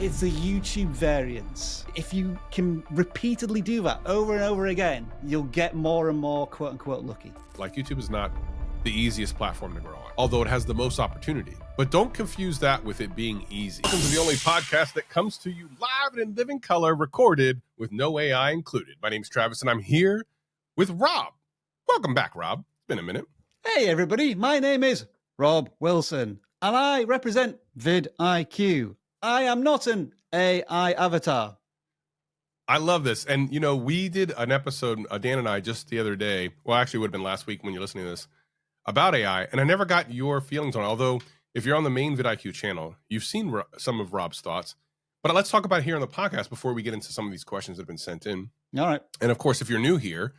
It's a YouTube variance. If you can repeatedly do that over and over again, you'll get more and more quote unquote lucky. Like, YouTube is not the easiest platform to grow on, although it has the most opportunity. But don't confuse that with it being easy. Welcome to the only podcast that comes to you live and in living color, recorded with no AI included. My name is Travis, and I'm here with Rob. Welcome back, Rob. It's been a minute. Hey, everybody. My name is Rob Wilson, and I represent vidIQ. I am not an AI avatar. I love this. And, you know, we did an episode, Dan and I, just the other day. Well, actually, it would have been last week when you're listening to this, about AI. And I never got your feelings on it. Although, if you're on the main vidIQ channel, you've seen some of Rob's thoughts. But let's talk about it here on the podcast before we get into some of these questions that have been sent in. All right. And, of course, if you're new here,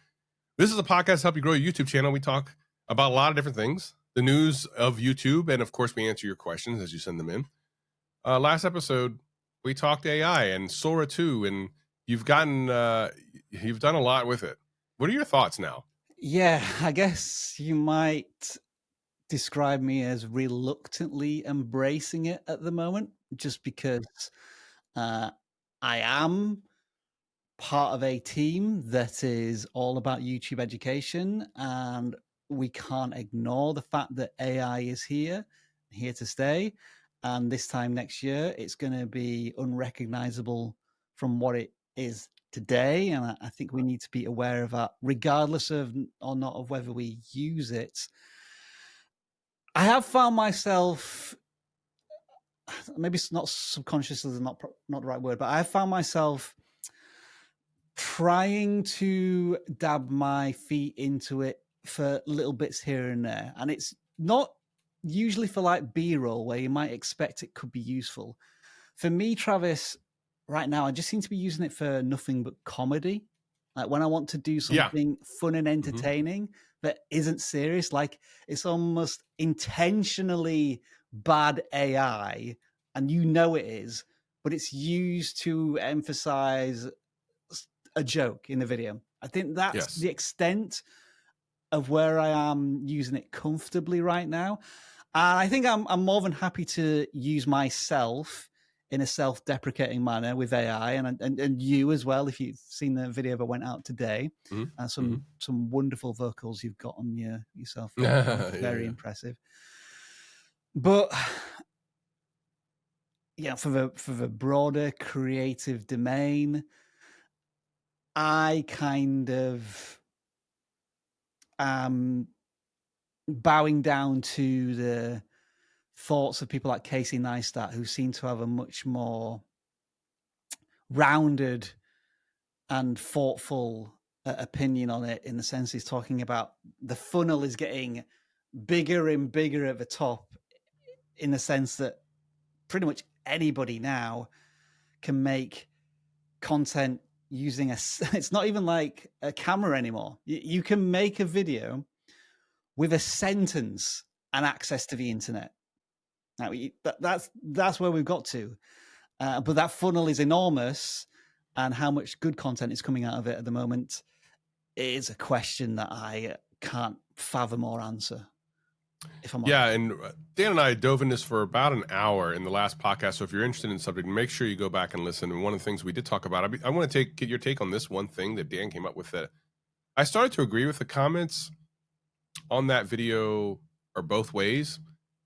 this is a podcast to help you grow your YouTube channel. We talk about a lot of different things, the news of YouTube. And, of course, we answer your questions as you send them in. Last episode, we talked AI and Sora 2, and you've done a lot with it. What are your thoughts now? Yeah, I guess you might describe me as reluctantly embracing it at the moment, just because I am part of a team that is all about YouTube education, and we can't ignore the fact that AI is here to stay. And this time next year, it's going to be unrecognizable from what it is today. And I think we need to be aware of that, regardless of or not of whether we use it. I have found myself, maybe it's not subconsciously, is not the right word, but I have found myself trying to dab my feet into it for little bits here and there. And it's not usually for like B-roll where you might expect it could be useful. For me, Travis, right now, I just seem to be using it for nothing but comedy. Like when I want to do something fun and entertaining that isn't serious, like it's almost intentionally bad AI, and you know it is, but it's used to emphasize a joke in the video. I think that's the extent of where I am using it comfortably right now. And I think I'm more than happy to use myself in a self-deprecating manner with AI, and you as well, if you've seen the video that went out today. Some wonderful vocals you've got on yourself. Very impressive. But yeah, for the broader creative domain, I kind of bowing down to the thoughts of people like Casey Neistat, who seem to have a much more rounded and thoughtful opinion on it, in the sense he's talking about the funnel is getting bigger and bigger at the top, in the sense that pretty much anybody now can make content using it's not even like a camera anymore. You can make a video with a sentence and access to the internet. Now, that's where we've got to. But that funnel is enormous, and how much good content is coming out of it at the moment is a question that I can't fathom or answer. If I'm honest. And Dan and I dove in this for about an hour in the last podcast. So if you're interested in the subject, make sure you go back and listen. And one of the things we did talk about, I want to get your take on this one thing that Dan came up with, that I started to agree with the comments on that video are both ways.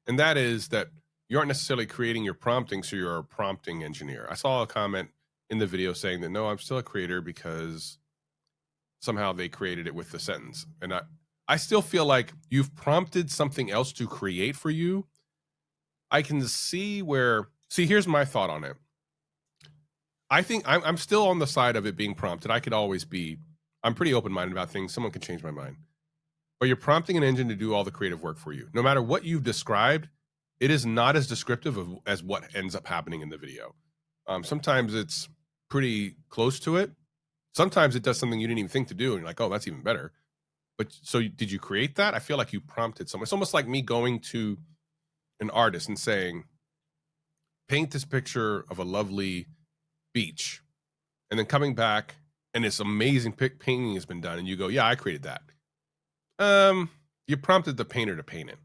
And that is that you aren't necessarily creating your prompting, so you're a prompting engineer. I saw a comment in the video saying that, no, I'm still a creator because somehow they created it with the sentence. And I still feel like you've prompted something else to create for you. I can see here's my thought on it. I think I'm still on the side of it being prompted. I'm pretty open-minded about things. Someone can change my mind. But you're prompting an engine to do all the creative work for you. No matter what you've described, it is not as descriptive as what ends up happening in the video. Sometimes it's pretty close to it. Sometimes it does something you didn't even think to do, and you're like, oh, that's even better. But so did you create that? I feel like you prompted someone. It's almost like me going to an artist and saying, paint this picture of a lovely beach, and then coming back and this amazing painting has been done, and you go, yeah, I created that. You prompted the painter to paint it.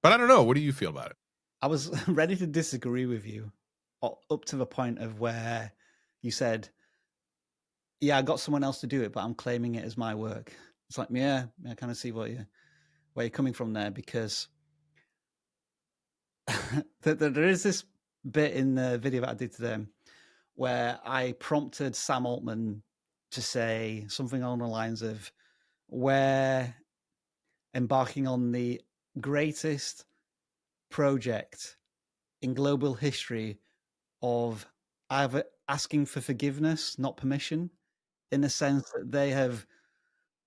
But I don't know. What do you feel about it? I was ready to disagree with you up to the point of where you said, yeah, I got someone else to do it, but I'm claiming it as my work. It's like, yeah, I kind of see where you're coming from there, because there is this bit in the video that I did today where I prompted Sam Altman to say something along the lines of, we're embarking on the greatest project in global history of either asking for forgiveness, not permission, in the sense that they have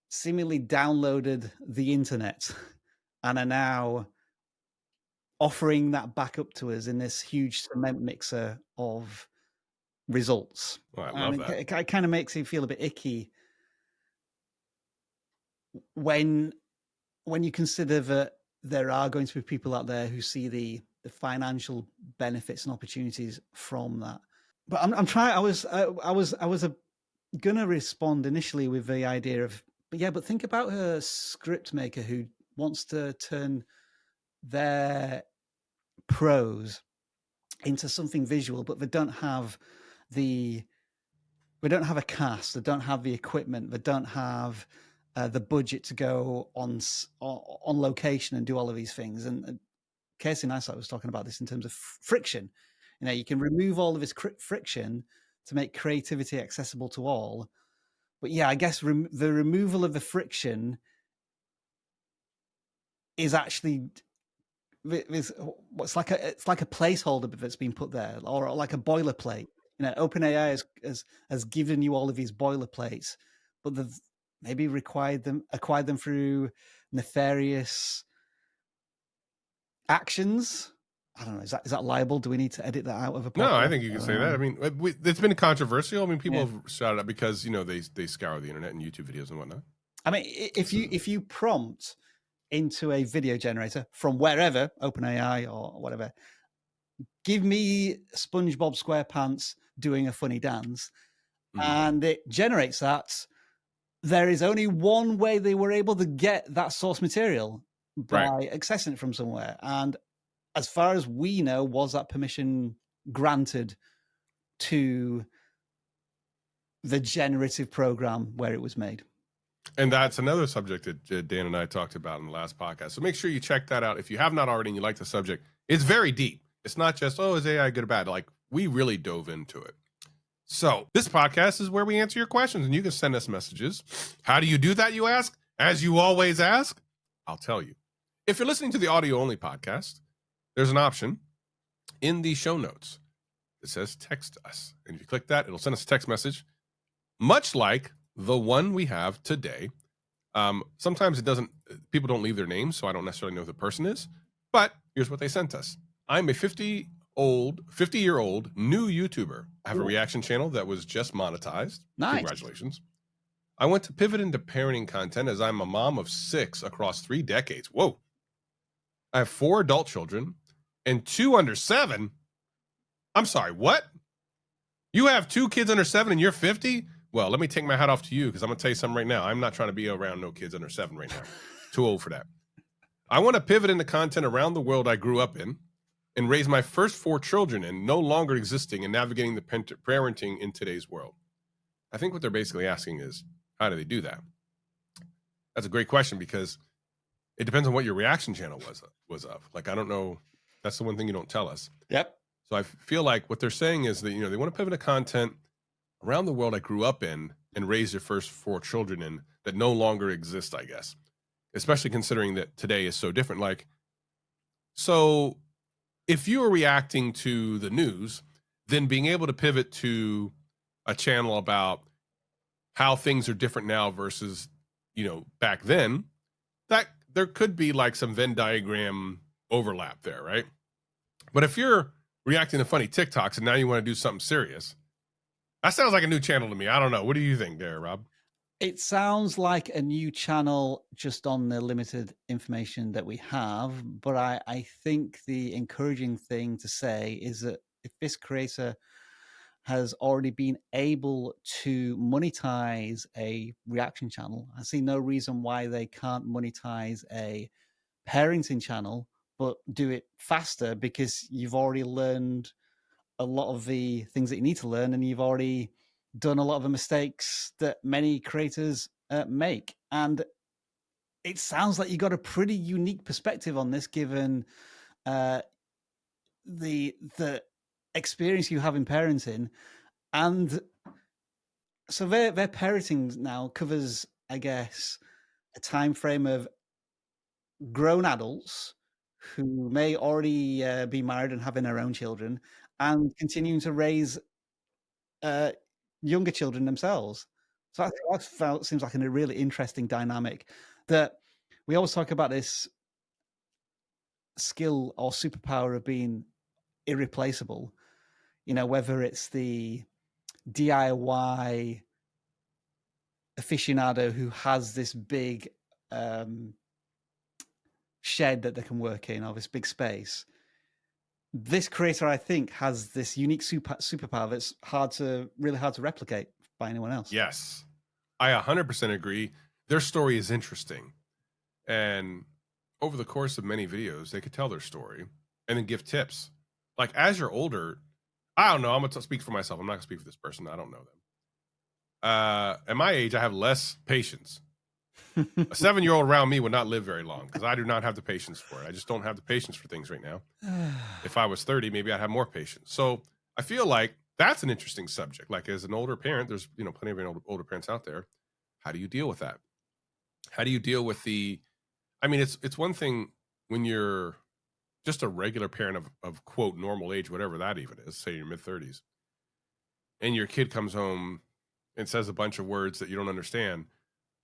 seemingly downloaded the internet and are now offering that back up to us in this huge cement mixer of results. Oh, I love And that. it kind of makes you feel a bit icky when you consider that there are going to be people out there who see the financial benefits and opportunities from that. But I'm trying. I was gonna respond initially with the idea of, but think about a script maker who wants to turn their prose into something visual, but they don't have a cast, they don't have the equipment, they don't have the budget to go on location and do all of these things. And Casey Neistat was talking about this in terms of friction. You can remove all of this friction to make creativity accessible to all. But yeah, I guess the removal of the friction is actually it's like a placeholder that's been put there, or like a boilerplate. OpenAI has given you all of these boilerplates, but they've maybe acquired them through nefarious actions. I don't know. Is that liable? Do we need to edit that out of a podcast? No, I think you can say that. I mean, it's been controversial. I mean, people Yeah. have shouted out because they scour the internet and YouTube videos and whatnot. I mean, if you prompt into a video generator from wherever, OpenAI or whatever, give me SpongeBob SquarePants doing a funny dance, and it generates that. There is only one way they were able to get that source material, by accessing it from somewhere. And as far as we know, was that permission granted to the generative program where it was made? And that's another subject that Dan and I talked about in the last podcast. So make sure you check that out. If you have not already and you like the subject, it's very deep. It's not just, is AI good or bad? Like, we really dove into it. So this podcast is where we answer your questions, and you can send us messages. How do you do that, you ask? As you always ask, I'll tell you. If you're listening to the audio-only podcast, there's an option in the show notes that says text us. And if you click that, it'll send us a text message, much like the one we have today. Sometimes people don't leave their names, so I don't necessarily know who the person is, but here's what they sent us. I'm a 50-year-old new YouTuber. I have a reaction channel that was just monetized. Nice. Congratulations. I want to pivot into parenting content as I'm a mom of 6 across 3 decades. Whoa. I have 4 adult children and 2 under 7. I'm sorry, what? You have 2 kids under 7 and you're 50? Well, let me take my hat off to you, because I'm going to tell you something right now. I'm not trying to be around no kids under 7 right now. Too old for that. I want to pivot into content around the world I grew up in and raise my first 4 children in, no longer existing, and navigating the parenting in today's world. I think what they're basically asking is, how do they do that? That's a great question, because it depends on what your reaction channel was of. Like, I don't know. That's the one thing you don't tell us. Yep. So I feel like what they're saying is that, they want to pivot to content around the world I grew up in and raise their first 4 children in that no longer exist, I guess. Especially considering that today is so different. Like, so if you are reacting to the news, then being able to pivot to a channel about how things are different now versus, back then, that there could be like some Venn diagram overlap there, right? But if you're reacting to funny TikToks and now you want to do something serious, that sounds like a new channel to me. I don't know. What do you think there, Rob? It sounds like a new channel just on the limited information that we have. But I think the encouraging thing to say is that if this creator has already been able to monetize a reaction channel, I see no reason why they can't monetize a parenting channel, but do it faster, because you've already learned a lot of the things that you need to learn, and you've already done a lot of the mistakes that many creators make. And it sounds like you got a pretty unique perspective on this, given uh, the experience you have in parenting. And so their parenting now covers, I guess, a time frame of grown adults who may already be married and having their own children, and continuing to raise uh, younger children themselves. So that felt seems like a really interesting dynamic. That we always talk about this skill or superpower of being irreplaceable. You know, whether it's the DIY aficionado who has this big shed that they can work in, or this big space. This creator, I think, has this unique superpower that's really hard to replicate by anyone else. Yes, I 100% agree. Their story is interesting, and over the course of many videos, they could tell their story and then give tips. Like, as you're older, I don't know. I'm gonna speak for myself. I'm not gonna speak for this person. I don't know them. At my age, I have less patience. A 7-year-old around me would not live very long because I do not have the patience for it. I just don't have the patience for things right now. If I was 30, maybe I'd have more patience. So I feel like that's an interesting subject. Like, as an older parent, there's plenty of older parents out there. How do you deal with that? How do you deal with I mean, it's one thing when you're just a regular parent of quote normal age, whatever that even is, say your mid-30s, and your kid comes home and says a bunch of words that you don't understand.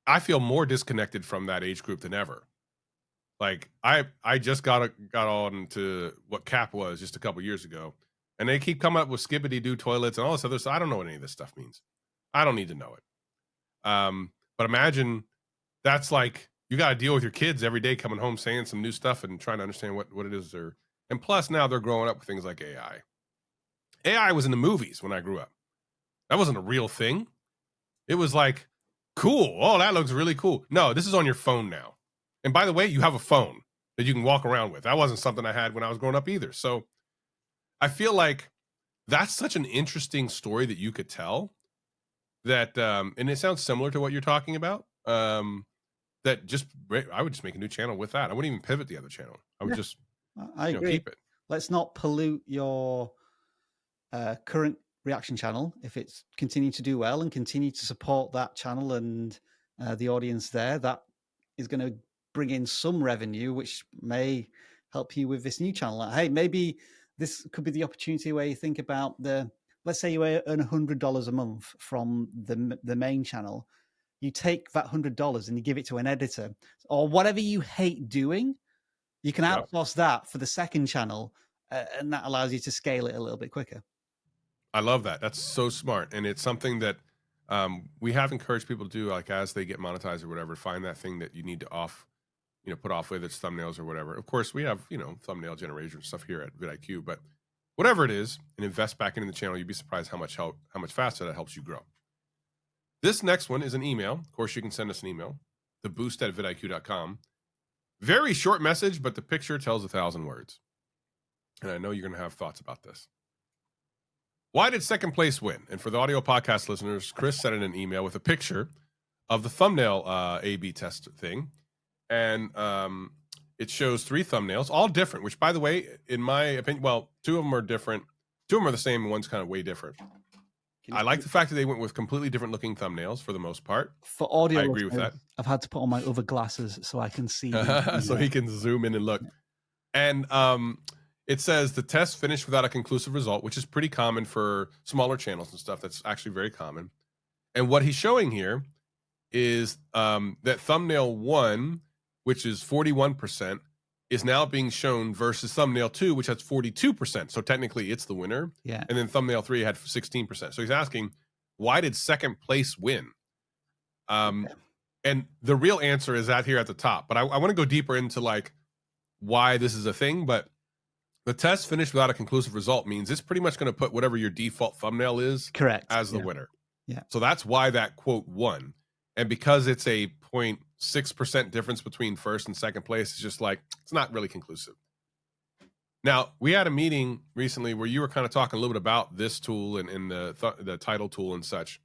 I feel more disconnected from that age group than ever. Like, I just got on to what CAP was just a couple years ago, and they keep coming up with skibbity doo toilets and all this other stuff. I don't know what any of this stuff means. I don't need to know it. But imagine that's like you got to deal with your kids every day coming home saying some new stuff and trying to understand what it is and plus now they're growing up with things like AI. AI was in the movies when I grew up. That wasn't a real thing. It was like, cool. Oh, that looks really cool. No, this is on your phone now. And by the way, you have a phone that you can walk around with. That wasn't something I had when I was growing up either. So I feel like that's such an interesting story that you could tell that, and it sounds similar to what you're talking about. That just, I would just make a new channel with that. I wouldn't even pivot the other channel. I would just, I agree. keep it. Let's not pollute your current reaction channel if it's continuing to do well, and continue to support that channel and the audience there. That is going to bring in some revenue, which may help you with this new channel. Like, hey, maybe this could be the opportunity where you think about let's say you earn $100 a month from the main channel. You take that $100 and you give it to an editor or whatever you hate doing. You can outsource that for the second channel, and that allows you to scale it a little bit quicker. I love that. That's so smart. And it's something that we have encouraged people to do, like as they get monetized or whatever, find that thing that you need to put off, whether it's thumbnails or whatever. Of course, we have, thumbnail generation stuff here at vidIQ, but whatever it is, and invest back into the channel, you'd be surprised how much faster that helps you grow. This next one is an email. Of course, you can send us an email, theboost@vidiq.com. Very short message, but the picture tells 1,000 words. And I know you're going to have thoughts about this. Why did second place win? And for the audio podcast listeners, Chris sent in an email with a picture of the thumbnail A/B test thing. And it shows 3 thumbnails, all different, which, by the way, in my opinion, well, 2 of them are different. 2 of them are the same, and one's kind of way different. I like the fact that they went with completely different looking thumbnails for the most part. For audio, I agree with that. I've had to put on my other glasses so I can see. So he can zoom in and look. And it says the test finished without a conclusive result, which is pretty common for smaller channels and stuff. That's actually very common. And what he's showing here is that thumbnail 1, which is 41%, is now being shown versus thumbnail 2, which has 42%. So technically it's the winner. Yeah. And then thumbnail 3 had 16%. So he's asking, why did second place win? And the real answer is here at the top. But I want to go deeper into like why this is a thing. But the test finished without a conclusive result means it's pretty much going to put whatever your default thumbnail is correct as the winner. Yeah. So that's why that quote won. And because it's a 0.6% difference between first and second place, it's just like, it's not really conclusive. Now, we had a meeting recently where you were kind of talking a little bit about this tool and the title tool and such.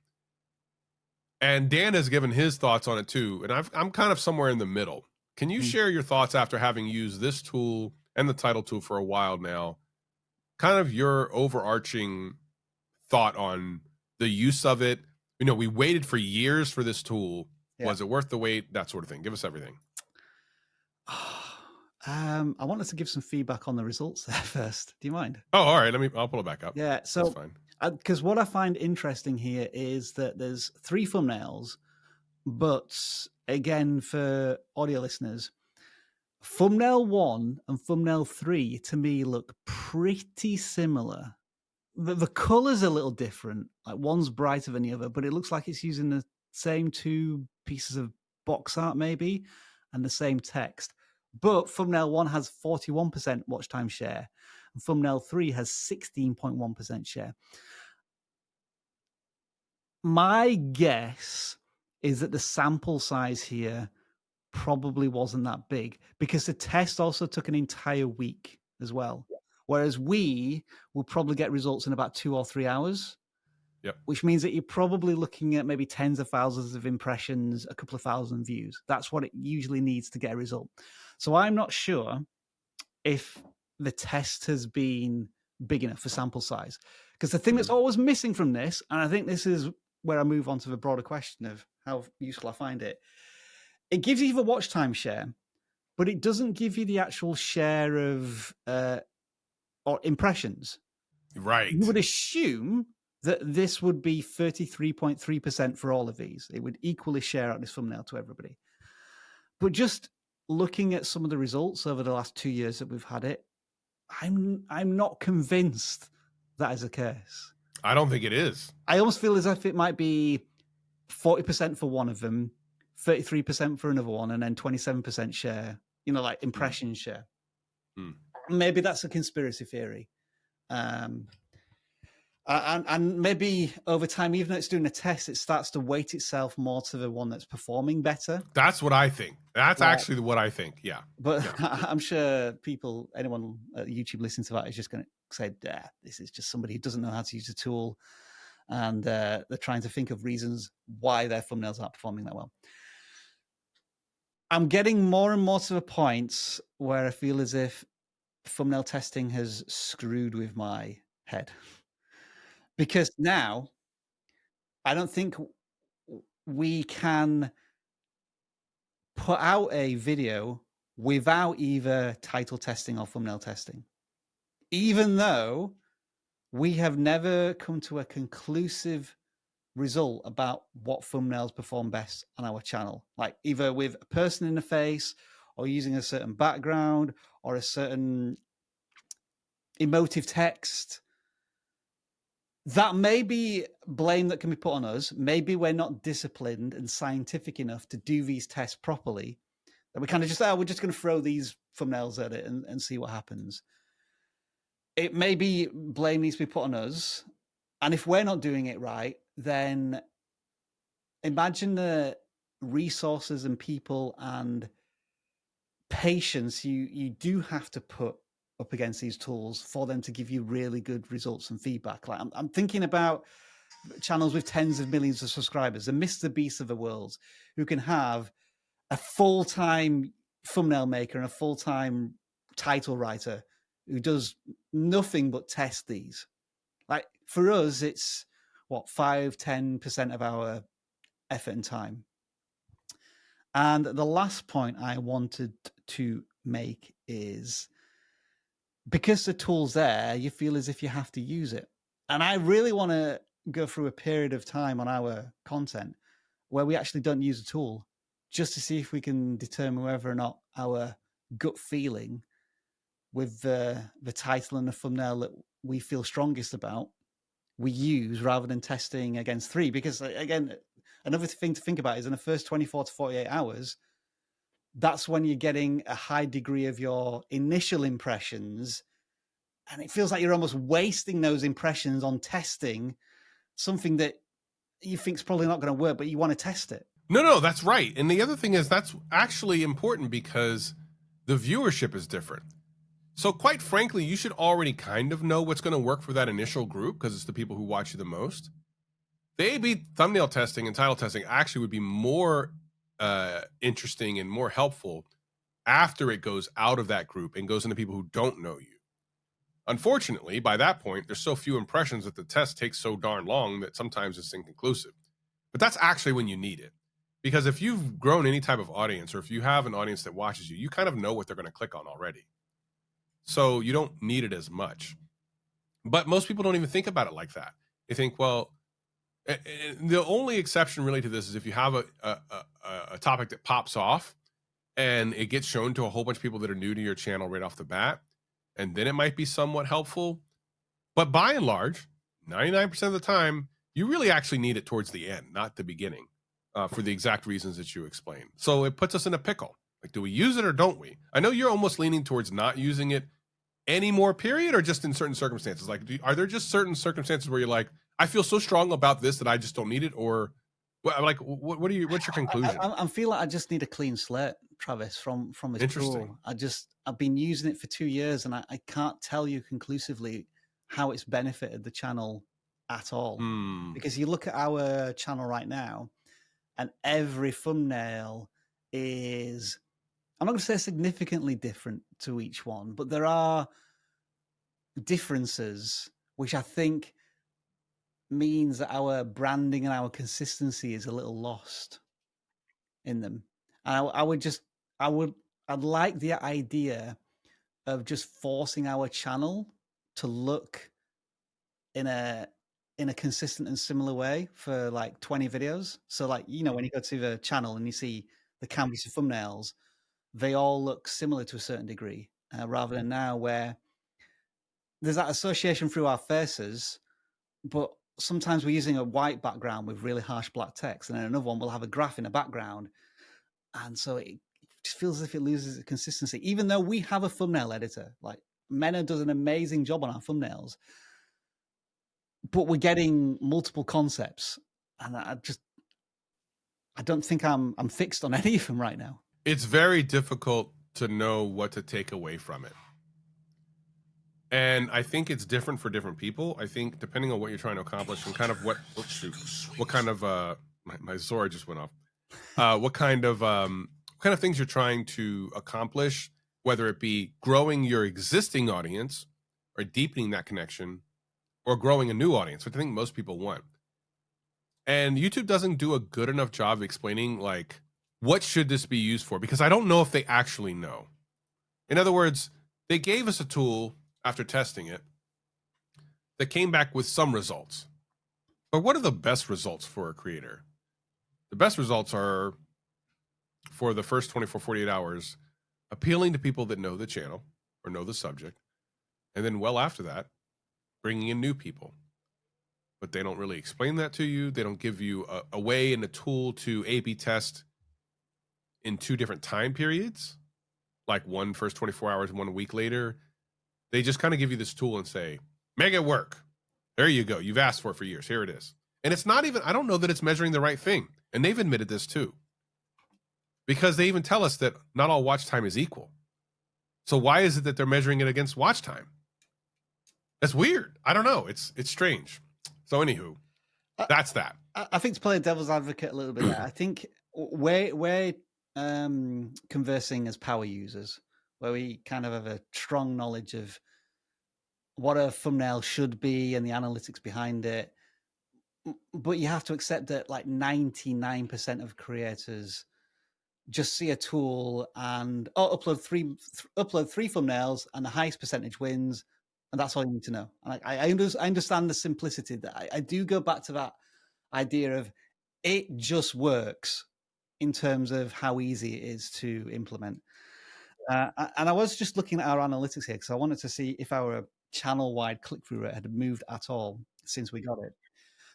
And Dan has given his thoughts on it too. And I'm kind of somewhere in the middle. Can you Mm. share your thoughts after having used this tool and the title tool for a while now? Kind of your overarching thought on the use of it. You know, we waited for years for this tool. Yeah. Was it worth the wait? That sort of thing. Give us everything. I wanted to give some feedback on the results there first. Do you mind? Oh, all right. I'll pull it back up. Yeah. That's So, fine. because what I find interesting here is that there's 3 thumbnails, but again, for audio listeners, thumbnail 1 and thumbnail 3 to me look pretty similar. The color's a little different. Like one's brighter than the other, but it looks like it's using the same 2 pieces of box art maybe and the same text. But thumbnail 1 has 41% watch time share, and thumbnail 3 has 16.1% share. My guess is that the sample size here probably wasn't that big because the test also took an entire week as well. Whereas we will probably get results in about 2 or 3 hours. Yep. Which means that you're probably looking at maybe tens of thousands of impressions, a couple of thousand views. That's what it usually needs to get a result. So I'm not sure if the test has been big enough for sample size. Because the thing that's always missing from this, and I think this is where I move on to the broader question of how useful I find it, it gives you the watch time share, but it doesn't give you the actual share of or impressions. Right. You would assume that this would be 33.3% for all of these. It would equally share out this thumbnail to everybody. But just looking at some of the results over the last 2 years that we've had it, I'm not convinced that is the case. I don't think it is. I almost feel as if it might be 40% for one of them, 33% for another one, and then 27% share, like impression share. Maybe that's a conspiracy theory. And maybe over time, even though it's doing a test, it starts to weight itself more to the one that's performing better. That's what I think. That's actually what I think. Yeah. But yeah. I'm sure anyone at YouTube listening to that is just going to say, this is just somebody who doesn't know how to use the tool. And they're trying to think of reasons why their thumbnails aren't performing that well. I'm getting more and more to the point where I feel as if thumbnail testing has screwed with my head. Because now I don't think we can put out a video without either title testing or thumbnail testing, even though we have never come to a conclusive result about what thumbnails perform best on our channel, like either with a person in the face or using a certain background or a certain emotive text. That may be blame that can be put on us. Maybe we're not disciplined and scientific enough to do these tests properly. That we kind of just, we're just going to throw these thumbnails at it and see what happens. It may be blame needs to be put on us. And if we're not doing it right, then imagine the resources and people and patience you do have to put up against these tools for them to give you really good results and feedback. Like I'm thinking about channels with tens of millions of subscribers, the Mr. Beast of the world, who can have a full-time thumbnail maker and a full-time title writer who does nothing but test these. Like for us, it's what, 5-10% of our effort and time. And the last point I wanted to make is, because the tool's there, you feel as if you have to use it. And I really want to go through a period of time on our content where we actually don't use the tool, just to see if we can determine whether or not our gut feeling with the title and the thumbnail that we feel strongest about, we use rather than testing against 3. Because again, another thing to think about is in the first 24 to 48 hours, that's when you're getting a high degree of your initial impressions. And it feels like you're almost wasting those impressions on testing something that you think is probably not going to work, but you want to test it. No, that's right. And the other thing is that's actually important because the viewership is different. So quite frankly, you should already kind of know what's going to work for that initial group because it's the people who watch you the most. The A/B thumbnail testing and title testing actually would be more interesting and more helpful after it goes out of that group and goes into people who don't know you. Unfortunately, by that point, there's so few impressions that the test takes so darn long that sometimes it's inconclusive. But that's actually when you need it. Because if you've grown any type of audience or if you have an audience that watches you, you kind of know what they're going to click on already. So you don't need it as much. But most people don't even think about it like that. They think, well, the only exception really to this is if you have a topic that pops off and it gets shown to a whole bunch of people that are new to your channel right off the bat, and then it might be somewhat helpful. But by and large, 99% of the time, you really actually need it towards the end, not the beginning, for the exact reasons that you explained. So it puts us in a pickle. Like, do we use it or don't we? I know you're almost leaning towards not using it anymore, period, or just in certain circumstances. Like, are there just certain circumstances where you're like, I feel so strong about this that I just don't need it, or like, what are you? What's your conclusion? I feel like I just need a clean slate, Travis, from this Interesting. tool. I've been using it for 2 years, and I can't tell you conclusively how it's benefited the channel at all. Hmm. Because you look at our channel right now, and every thumbnail is, I'm not going to say significantly different to each one, but there are differences which I think means that our branding and our consistency is a little lost in them. And I would just, I'd like the idea of just forcing our channel to look in a consistent and similar way for like 20 videos. So like, you know, when you go to the channel and you see the canvas of thumbnails, they all look similar to a certain degree, rather than now where there's that association through our faces, but sometimes we're using a white background with really harsh black text, and then another one will have a graph in the background. And so it just feels as if it loses its consistency, even though we have a thumbnail editor. Like Mena does an amazing job on our thumbnails, but we're getting multiple concepts. And I don't think I'm fixed on any of them right now. It's very difficult to know what to take away from it. And I think it's different for different people. I think depending on what you're trying to accomplish and kind of what kind of my sword just went off. What kind of things you're trying to accomplish, whether it be growing your existing audience or deepening that connection or growing a new audience, which I think most people want. And YouTube doesn't do a good enough job of explaining like what should this be used for, because I don't know if they actually know. In other words, they gave us a tool after testing it that came back with some results. But what are the best results for a creator? The best results are for the first 24, 48 hours, appealing to people that know the channel or know the subject. And then well after that, bringing in new people. But they don't really explain that to you. They don't give you a way and a tool to A/B test in two different time periods, like one first 24 hours, 1 week later. They just kind of give you this tool and say, make it work. There you go. You've asked for it for years. Here it is. And it's not even, I don't know that it's measuring the right thing. And they've admitted this too. Because they even tell us that not all watch time is equal. So why is it that they're measuring it against watch time? That's weird. I don't know. It's strange. So anywho, that's that. I think to play devil's advocate a little bit there, I think we're conversing as power users, where we kind of have a strong knowledge of what a thumbnail should be and the analytics behind it. But you have to accept that like 99% of creators just see a tool and upload three thumbnails and the highest percentage wins, and that's all you need to know. And I understand the simplicity. That I do go back to that idea of it just works in terms of how easy it is to implement. And I was just looking at our analytics here because I wanted to see if our channel-wide click-through rate had moved at all since we got it.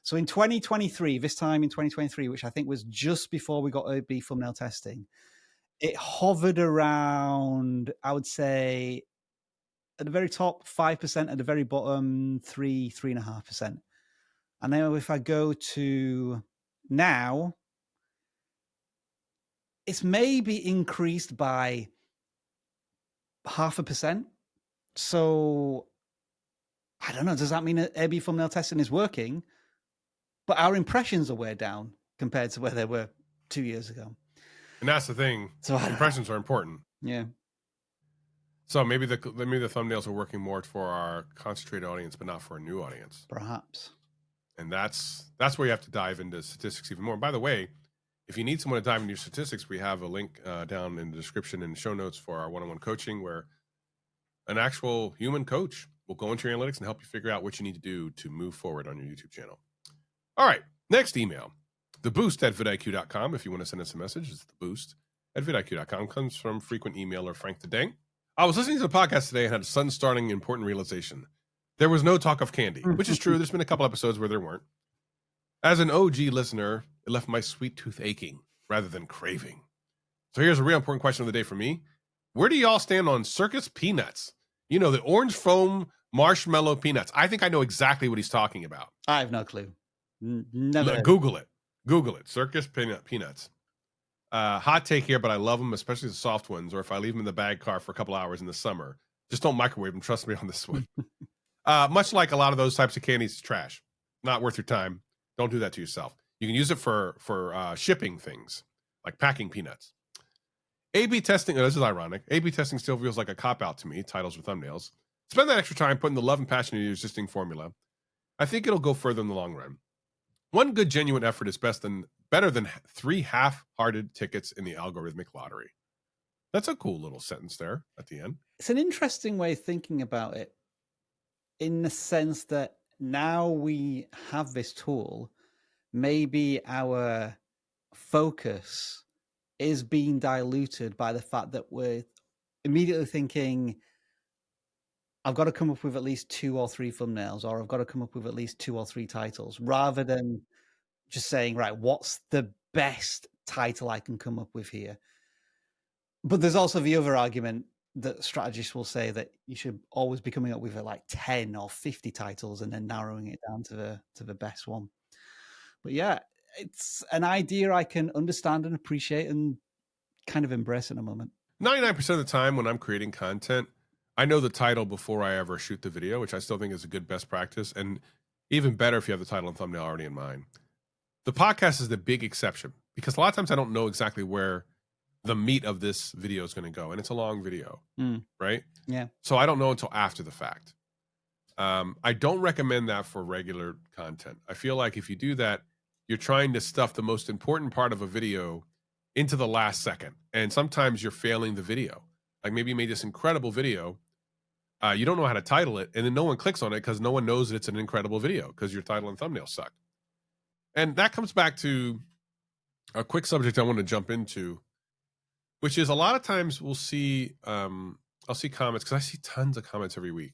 So in 2023, this time in 2023, which I think was just before we got A/B thumbnail testing, it hovered around, I would say, at the very top, 5%, at the very bottom, 3.5%. And then if I go to now, it's maybe increased by 0.5%. So I don't know. Does that mean that A/B thumbnail testing is working, but our impressions are way down compared to where they were 2 years ago? And that's the thing. So I don't know. Impressions are important. Yeah, So maybe the thumbnails are working more for our concentrated audience, but not for a new audience. perhaps. And that's where you have to dive into statistics even more. And by the way, if you need someone to dive into your statistics, we have a link down in the description and show notes for our one-on-one coaching, where an actual human coach will go into your analytics and help you figure out what you need to do to move forward on your YouTube channel. All right, next email. theboost@vidIQ.com. If you want to send us a message, it's theboost@vidIQ.com. Comes from frequent emailer Frank the Dank. I was listening to the podcast today and had a sudden starting important realization. There was no talk of candy, which is true. There's been a couple episodes where there weren't. As an OG listener, it left my sweet tooth aching rather than craving. So here's a real important question of the day for me. Where do y'all stand on circus peanuts? You know, the orange foam marshmallow peanuts. I think I know exactly what he's talking about. I have no clue. Never. Google it. Google it. Circus peanuts. Hot take here, but I love them, especially the soft ones, or if I leave them in the bag car for a couple hours in the summer. Just don't microwave them. Trust me on this one. Much like a lot of those types of candies, trash. Not worth your time. Don't do that to yourself. You can use it for shipping things, like packing peanuts. A/B testing, this is ironic. A/B testing still feels like a cop-out to me, titles or thumbnails. Spend that extra time putting the love and passion into your existing formula. I think it'll go further in the long run. One good, genuine effort is better than 3 half-hearted tickets in the algorithmic lottery. That's a cool little sentence there at the end. It's an interesting way of thinking about it, in the sense that now we have this tool, maybe our focus is being diluted by the fact that we're immediately thinking, I've got to come up with at least 2 or 3 thumbnails, or I've got to come up with at least 2 or 3 titles, rather than just saying, right, what's the best title I can come up with here? But there's also the other argument that strategists will say that you should always be coming up with like 10 or 50 titles and then narrowing it down to the best one. But yeah, it's an idea I can understand and appreciate and kind of embrace in a moment. 99% of the time when I'm creating content, I know the title before I ever shoot the video, which I still think is a good best practice. And even better if you have the title and thumbnail already in mind. The podcast is the big exception, because a lot of times I don't know exactly where the meat of this video is going to go. And it's a long video, right? Yeah. So I don't know until after the fact. I don't recommend that for regular content. I feel like if you do that, you're trying to stuff the most important part of a video into the last second. And sometimes you're failing the video. Like maybe you made this incredible video. You don't know how to title it. And then no one clicks on it because no one knows that it's an incredible video because your title and thumbnail suck. And that comes back to a quick subject I want to jump into, which is a lot of times we'll see, I'll see comments, because I see tons of comments every week.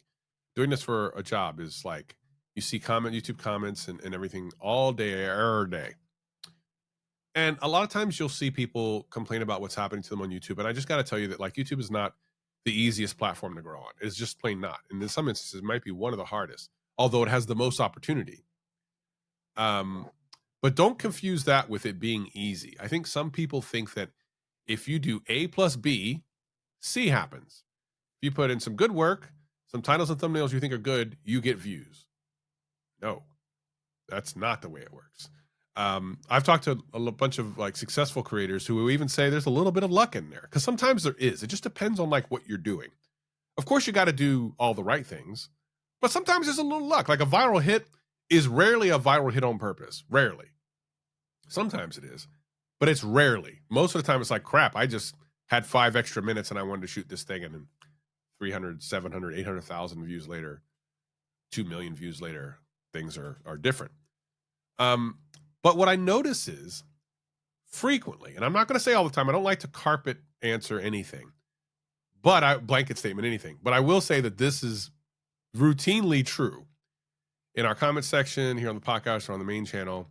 Doing this for a job is like, you see YouTube comments and everything all day, every day. And a lot of times you'll see people complain about what's happening to them on YouTube. And I just got to tell you that like YouTube is not the easiest platform to grow on. It's just plain not. And in some instances, it might be one of the hardest, although it has the most opportunity. But don't confuse that with it being easy. I think some people think that if you do A plus B, C happens. If you put in some good work, some titles and thumbnails you think are good, you get views. No, that's not the way it works. I've talked to a bunch of like successful creators who will even say there's a little bit of luck in there, because sometimes there is. It just depends on like what you're doing. Of course, you got to do all the right things, but sometimes there's a little luck. Like a viral hit is rarely a viral hit on purpose. Rarely. Sometimes it is, but it's rarely. Most of the time it's like, crap, I just had 5 extra minutes and I wanted to shoot this thing, and then 300, 700, 800,000 views later, 2 million views later, things are different. But what I notice is frequently, and I'm not going to say all the time, I don't like to carpet answer anything, but blanket statement anything. But I will say that this is routinely true. In our comment section here on the podcast or on the main channel,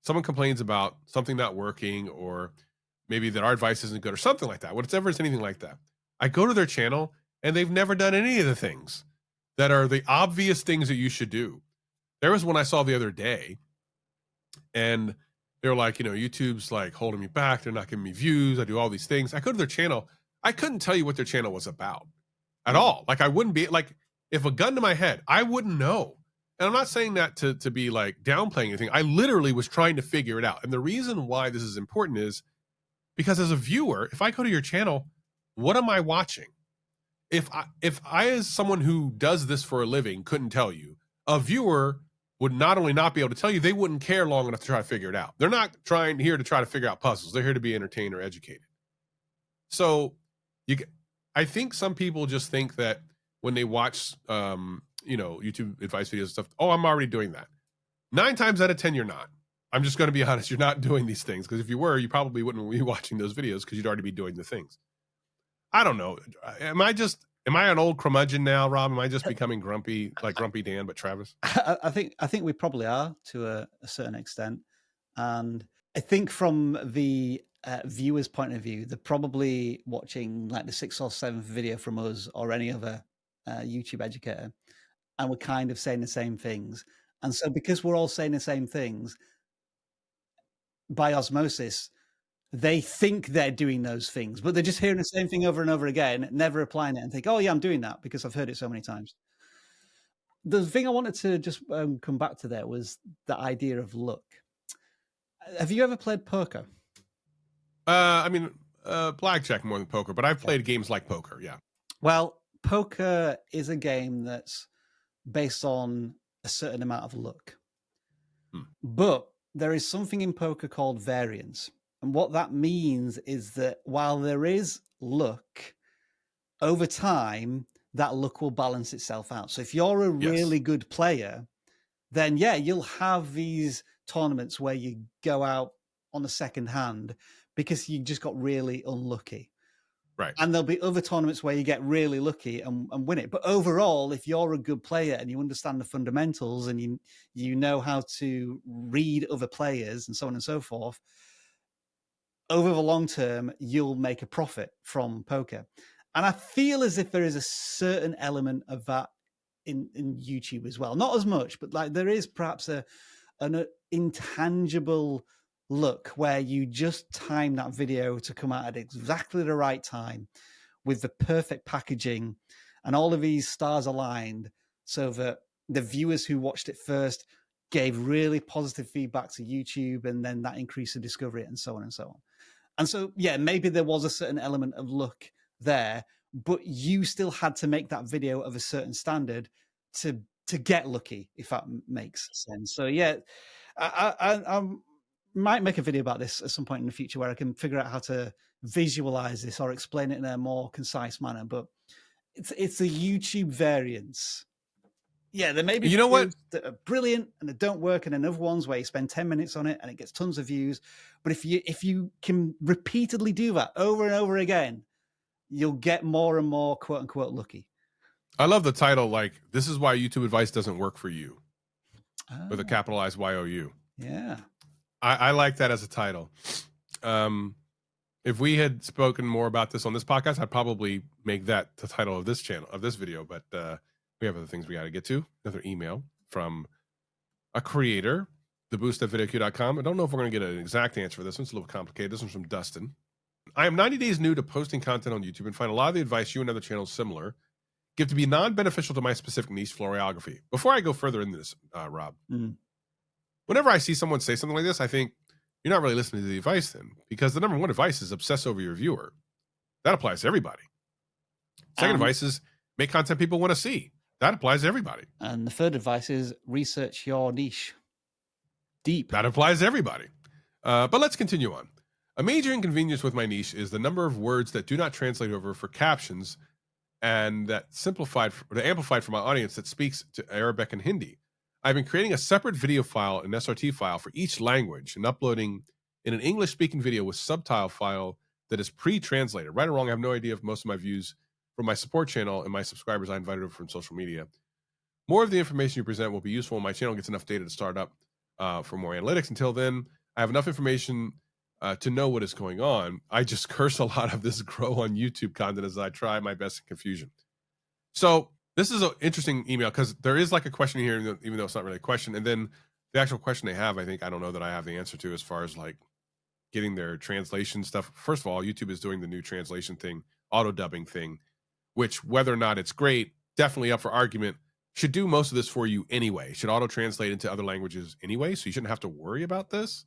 someone complains about something not working, or maybe that our advice isn't good or something like that. Whatever it's anything like that. I go to their channel and they've never done any of the things that are the obvious things that you should do. There was one I saw the other day, and they're like, YouTube's like holding me back. They're not giving me views. I do all these things. I go to their channel. I couldn't tell you what their channel was about. at all. Like I wouldn't be like, if a gun to my head, I wouldn't know. And I'm not saying that to be like downplaying anything. I literally was trying to figure it out. And the reason why this is important is because as a viewer, if I go to your channel, what am I watching? If I as someone who does this for a living couldn't tell you, a viewer would not only not be able to tell you, they wouldn't care long enough to try to figure it out. They're not here to try to figure out puzzles. They're here to be entertained or educated. So I think some people just think that when they watch YouTube advice videos and stuff, oh, I'm already doing that. 9 times out of 10, you're not. I'm just going to be honest. You're not doing these things, because if you were, you probably wouldn't be watching those videos, because you'd already be doing the things. I don't know. Am I an old curmudgeon now, Rob? Am I just becoming grumpy, like Grumpy Dan, but Travis? I think we probably are to a certain extent. And I think from the viewer's point of view, they're probably watching like the 6th or 7th video from us or any other YouTube educator, and we're kind of saying the same things. And so because we're all saying the same things, by osmosis, they think they're doing those things, but they're just hearing the same thing over and over again, never applying it, and think, oh yeah, I'm doing that because I've heard it so many times. The thing I wanted to just come back to there was the idea of luck. Have you ever played poker? Blackjack more than poker, but I've played games like poker. Yeah. Well, poker is a game that's based on a certain amount of luck. But there is something in poker called variance. And what that means is that while there is luck, over time, that luck will balance itself out. So if you're a really good player, then yeah, you'll have these tournaments where you go out on the second hand because you just got really unlucky. Right. And there'll be other tournaments where you get really lucky and win it. But overall, if you're a good player and you understand the fundamentals and you know how to read other players and so on and so forth, over the long term, you'll make a profit from poker. And I feel as if there is a certain element of that in YouTube as well. Not as much, but like there is perhaps an intangible look where you just time that video to come out at exactly the right time with the perfect packaging and all of these stars aligned so that the viewers who watched it first gave really positive feedback to YouTube, and then that increased the discovery and so on and so on. And so, yeah, maybe there was a certain element of luck there, but you still had to make that video of a certain standard to get lucky, if that makes sense. So, yeah, I might make a video about this at some point in the future where I can figure out how to visualize this or explain it in a more concise manner. But it's a YouTube variance. Yeah, there may be videos that are brilliant and that don't work, and then other ones where you spend 10 minutes on it and it gets tons of views. But if you can repeatedly do that over and over again, you'll get more and more quote unquote lucky. I love the title, like, this is why YouTube advice doesn't work for you, with a capitalized YOU. Yeah. I like that as a title. If we had spoken more about this on this podcast, I'd probably make that the title of this channel, of this video, but we have other things we got to get to. Another email from a creator, theboost@vidIQ.com. I don't know if we're going to get an exact answer for this one. It's a little complicated. This one's from Dustin. I am 90 days new to posting content on YouTube and find a lot of the advice you and other channels similar give to be non-beneficial to my specific niche, florography. Before I go further into this, Rob, whenever I see someone say something like this, I think you're not really listening to the advice then, because the number one advice is obsess over your viewer. That applies to everybody. Second advice is make content people want to see. That applies to everybody. And the third advice is research your niche deep. That applies to everybody. But let's continue on. A major inconvenience with my niche is the number of words that do not translate over for captions, and that amplified for my audience that speaks to Arabic and Hindi. I've been creating a separate video file, an SRT file for each language, and uploading in an English-speaking video with subtitle file that is pre-translated. Right or wrong, I have no idea if most of my views from my support channel and my subscribers I invited over from social media. More of the information you present will be useful when my channel gets enough data to start up for more analytics. Until then, I have enough information to know what is going on. I just curse a lot of this grow on YouTube content as I try my best in confusion. So this is an interesting email because there is like a question here, even though it's not really a question. And then the actual question they have, I don't know that I have the answer to as far as like getting their translation stuff. First of all, YouTube is doing the new translation thing, auto dubbing thing, which whether or not it's great, definitely up for argument, should do most of this for you anyway. Should auto-translate into other languages anyway, so you shouldn't have to worry about this.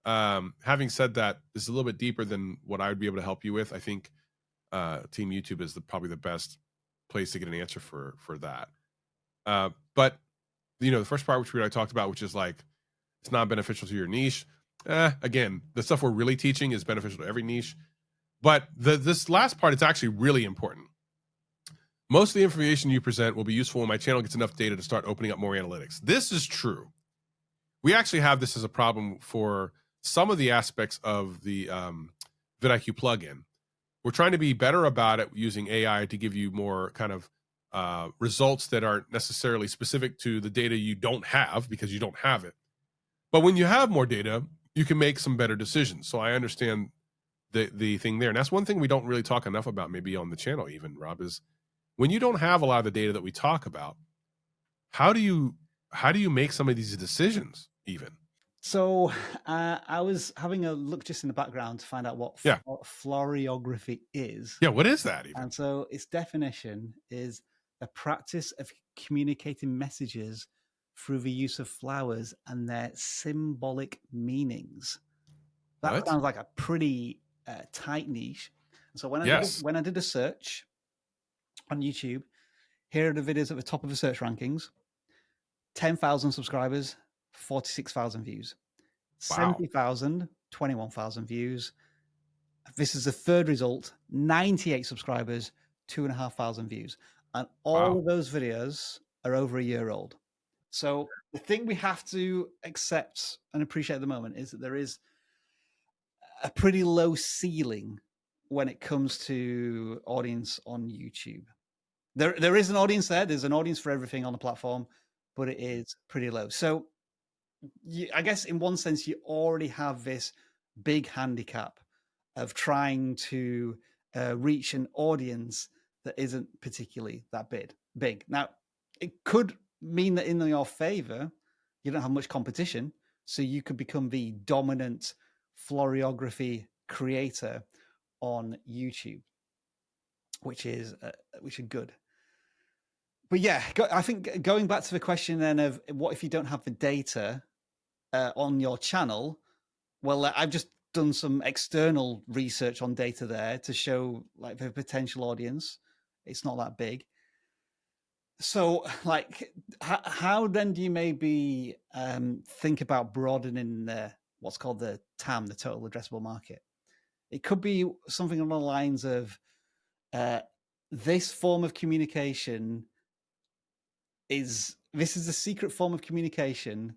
Having said that, this is a little bit deeper than what I would be able to help you with. I think Team YouTube is probably the best place to get an answer for that. But the first part, which I talked about, which is like it's not beneficial to your niche. Again, the stuff we're really teaching is beneficial to every niche. But this last part is actually really important. Most of the information you present will be useful when my channel gets enough data to start opening up more analytics. This is true. We actually have this as a problem for some of the aspects of the vidIQ plugin. We're trying to be better about it using AI to give you more kind of results that aren't necessarily specific to the data you don't have because you don't have it. But when you have more data, you can make some better decisions. So I understand the thing there. And that's one thing we don't really talk enough about maybe on the channel even, Rob, is when you don't have a lot of the data that we talk about, how do you make some of these decisions even? So I was having a look just in the background to find out what floriography is. Yeah, what is that even? And so its definition is the practice of communicating messages through the use of flowers and their symbolic meanings. That sounds like a pretty tight niche. And so when I did a search on YouTube, here are the videos at the top of the search rankings. 10,000 subscribers, 46,000 views. Wow. 70,000, 21,000 views. This is the third result, 98 subscribers, 2,500 views. And all of those videos are over a year old. So the thing we have to accept and appreciate at the moment is that there is a pretty low ceiling when it comes to audience on YouTube. There is an audience there. There's an audience for everything on the platform, but it is pretty low. So I guess in one sense, you already have this big handicap of trying to reach an audience that isn't particularly that big. Now, it could mean that in your favor, you don't have much competition, so you could become the dominant floriography creator on YouTube, which is good. But yeah, I think going back to the question then of what if you don't have the data on your channel? Well, I've just done some external research on data there to show like the potential audience. It's not that big. So like, how then do you maybe think about broadening what's called the TAM, the total addressable market? It could be something along the lines of this form of communication is the secret form of communication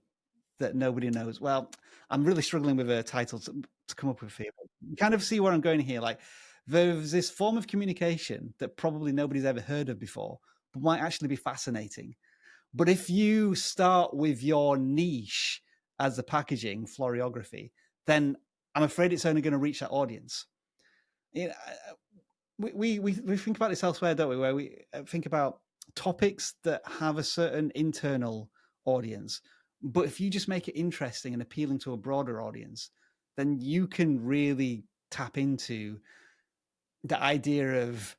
that nobody knows. Well, I'm really struggling with a title to come up with here. You kind of see where I'm going here. Like there's this form of communication that probably nobody's ever heard of before, but might actually be fascinating. But if you start with your niche as the packaging, floriography, then I'm afraid it's only going to reach that audience. You know, we think about this elsewhere, don't we? Where we think about topics that have a certain internal audience. But if you just make it interesting and appealing to a broader audience, then you can really tap into the idea of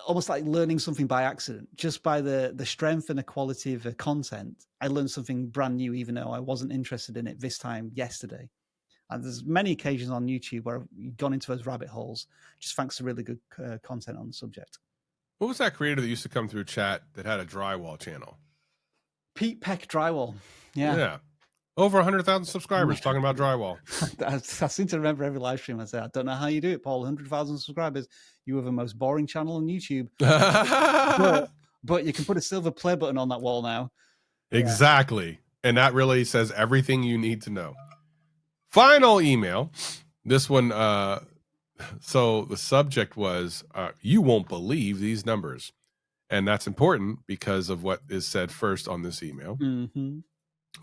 almost like learning something by accident, just by the strength and the quality of the content. I learned something brand new, even though I wasn't interested in it this time yesterday. And there's many occasions on YouTube where I've gone into those rabbit holes, just thanks to really good content on the subject. What was that creator that used to come through chat that had a drywall channel? Pete Peck Drywall. Yeah. Over 100,000 subscribers talking about drywall. I seem to remember every live stream I say, I don't know how you do it, Paul. 100,000 subscribers. You have the most boring channel on YouTube. but you can put a silver play button on that wall now. Exactly. Yeah. And that really says everything you need to know. Final email. This one, so the subject was, you won't believe these numbers. And that's important because of what is said first on this email,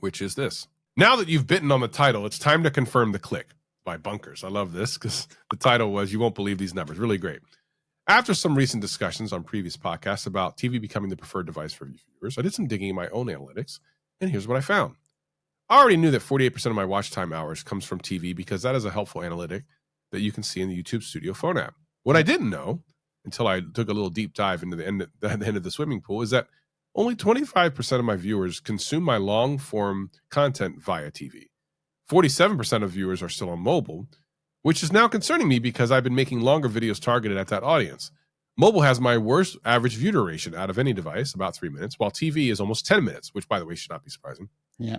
which is this. Now that you've bitten on the title, it's time to confirm the click by Bunkers. I love this because the title was, you won't believe these numbers. Really great. After some recent discussions on previous podcasts about TV becoming the preferred device for viewers, I did some digging in my own analytics, and here's what I found. I already knew that 48% of my watch time hours comes from TV because that is a helpful analytic that you can see in the YouTube Studio phone app. What I didn't know until I took a little deep dive into the end of the swimming pool, is that only 25% of my viewers consume my long form content via TV. 47% of viewers are still on mobile, which is now concerning me because I've been making longer videos targeted at that audience. Mobile has my worst average view duration out of any device, about 3 minutes, while TV is almost 10 minutes, which, by the way, should not be surprising. Yeah.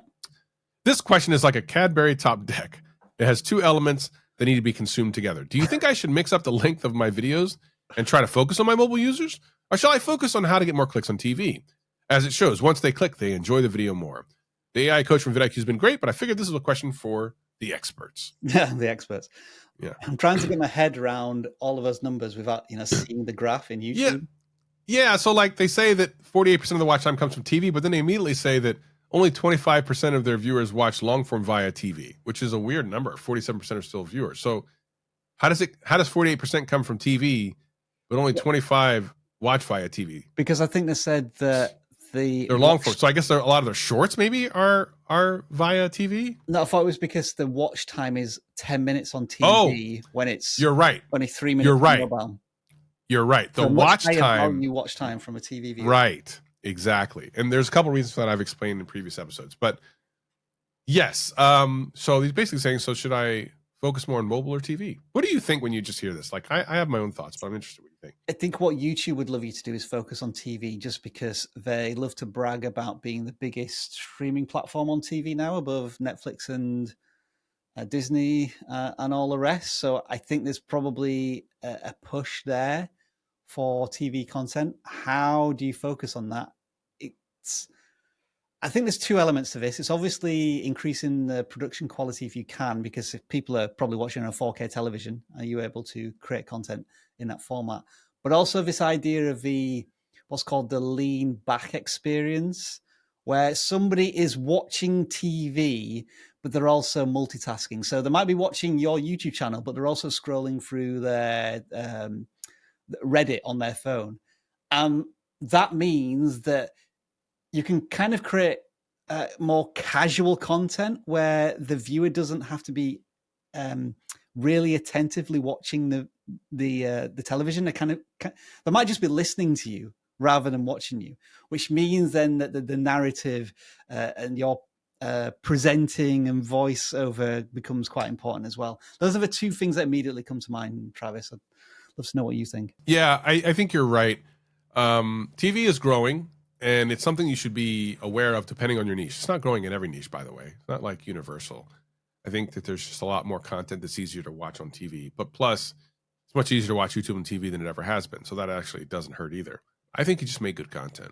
This question is like a Cadbury top deck. It has two elements that need to be consumed together. Do you think I should mix up the length of my videos and try to focus on my mobile users? Or shall I focus on how to get more clicks on TV? As it shows, once they click, they enjoy the video more. The AI coach from vidIQ has been great, but I figured this is a question for the experts. Yeah, the experts. Yeah. I'm trying to get my head around all of those numbers without, seeing the graph in YouTube. Yeah. So like they say that 48% of the watch time comes from TV, but then they immediately say that only 25% of their viewers watch long form via TV, which is a weird number. 47% are still viewers. So how does 48% come from TV, but only 25 watch via TV? Because I think they said that they're long form. So I guess a lot of their shorts maybe are via TV. No, I thought it was because the watch time is 10 minutes on TV when it's you're right. 23 minutes. You're right. On mobile. You're right. The so watch time. You watch time from a TV view. Right. Exactly. And there's a couple of reasons for that I've explained in previous episodes. But yes. So he's basically saying, so should I focus more on mobile or TV? What do you think when you just hear this? Like, I have my own thoughts, but I'm interested what you think. I think what YouTube would love you to do is focus on TV, just because they love to brag about being the biggest streaming platform on TV now, above Netflix and Disney and all the rest. So I think there's probably a push there for TV content. How do you focus on that? I think there's two elements to this. It's obviously increasing the production quality if you can, because if people are probably watching on a 4K television, are you able to create content in that format? But also this idea of what's called the lean back experience, where somebody is watching TV, but they're also multitasking. So they might be watching your YouTube channel, but they're also scrolling through their Reddit on their phone. That means that you can kind of create more casual content where the viewer doesn't have to be really attentively watching the television. They might just be listening to you rather than watching you, which means then that the narrative and your presenting and voiceover becomes quite important as well. Those are the two things that immediately come to mind, Travis. I'd love to know what you think. Yeah, I think you're right. TV is growing, and it's something you should be aware of depending on your niche. It's not growing in every niche, by the way. It's not like universal. I think that there's just a lot more content that's easier to watch on TV. But plus, it's much easier to watch YouTube on TV than it ever has been. So that actually doesn't hurt either. I think you just make good content.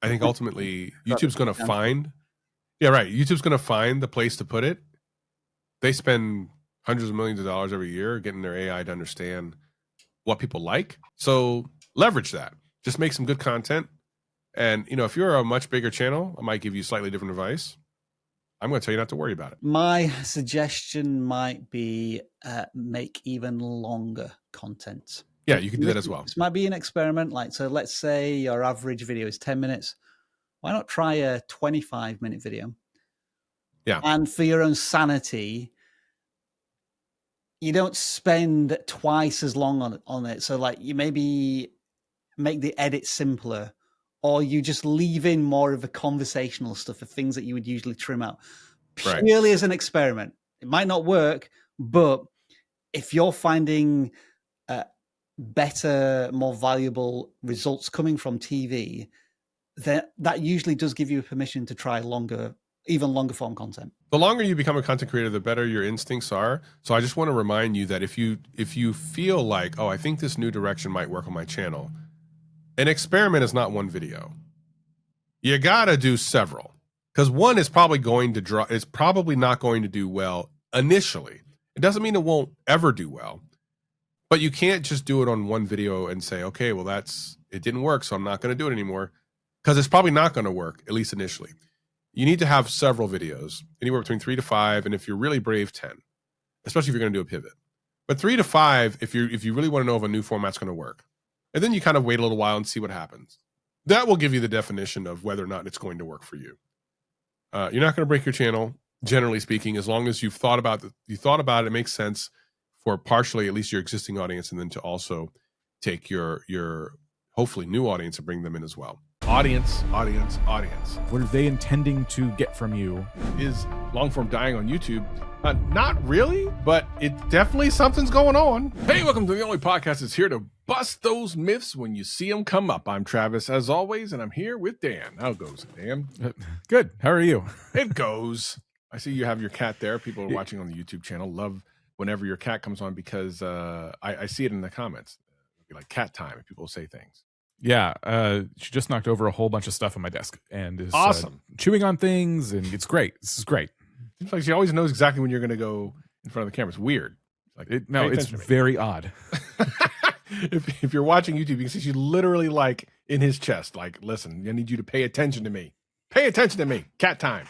I think ultimately YouTube's going to find... Yeah, right. YouTube's going to find the place to put it. They spend hundreds of millions of dollars every year getting their AI to understand what people like. So leverage that. Just make some good content. And, if you're a much bigger channel, I might give you slightly different advice. I'm going to tell you not to worry about it. My suggestion might be make even longer content. Yeah, you can do that as well. This might be an experiment. So let's say your average video is 10 minutes. Why not try a 25-minute video? Yeah. And for your own sanity, you don't spend twice as long on it. So you maybe make the edit simpler, or you just leave in more of the conversational stuff, of things that you would usually trim out, purely as an experiment. It might not work, but if you're finding better, more valuable results coming from TV, then that usually does give you permission to try even longer form content. The longer you become a content creator, the better your instincts are. So I just want to remind you that if you feel like, I think this new direction might work on my channel, an experiment is not one video. You got to do several, because one is probably not going to do well initially. It doesn't mean it won't ever do well, but you can't just do it on one video and say, okay, well, it didn't work, so I'm not going to do it anymore. Because it's probably not going to work, at least initially. You need to have several videos, anywhere between 3 to 5, and if you're really brave, 10, especially if you're going to do a pivot. But 3 to 5, if you really want to know if a new format's going to work. And then you kind of wait a little while and see what happens. That will give you the definition of whether or not it's going to work for you. You're not going to break your channel, generally speaking, as long as you've thought about it. It makes sense for partially at least your existing audience, and then to also take your hopefully new audience and bring them in as well. Audience. What are they intending to get from you? Is long form dying on YouTube? Not really, but it definitely something's going on. Hey, welcome to the only podcast that's here to bust those myths when you see them come up. I'm Travis, as always, and I'm here with Dan. How goes it, Dan? Good. How are you? It goes. I see you have your cat there. People are watching on the YouTube channel. Love whenever your cat comes on because I see it in the comments. Like cat time, people say things. Yeah, she just knocked over a whole bunch of stuff on my desk and is awesome. Chewing on things, and it's great. This is great. Seems like she always knows exactly when you're going to go in front of the camera. It's weird. Like, it's very odd. if you're watching YouTube, you can see she's literally like in his chest. Like, listen, I need you to pay attention to me. Pay attention to me. Cat time.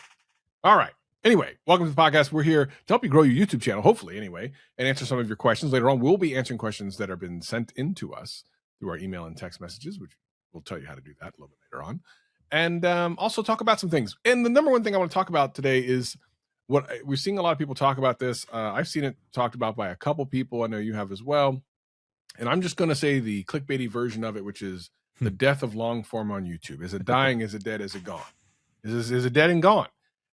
All right. Anyway, welcome to the podcast. We're here to help you grow your YouTube channel, hopefully, anyway, and answer some of your questions. Later on, we'll be answering questions that have been sent in to us through our email and text messages, which we'll tell you how to do that a little bit later on. And also talk about some things. And the number one thing I want to talk about today is what we're seeing a lot of people talk about this. I've seen it talked about by a couple people. I know you have as well. And I'm just going to say the clickbaity version of it, which is the death of long form on YouTube. Is it dying? Is it dead? Is it gone? Is it dead and gone?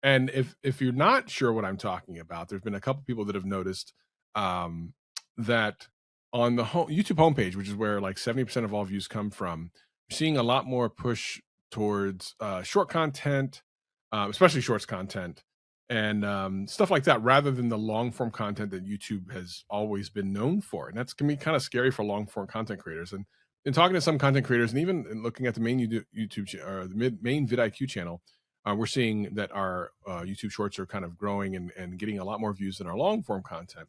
And if you're not sure what I'm talking about, there's been a couple people that have noticed that on the YouTube homepage, which is where like 70% of all views come from, you're seeing a lot more push towards short content, especially shorts content, and stuff like that, rather than the long form content that YouTube has always been known for. And that's gonna be kind of scary for long form content creators. And in talking to some content creators, and even in looking at the main YouTube or the main vidIQ channel, we're seeing that our YouTube shorts are kind of growing and getting a lot more views than our long form content.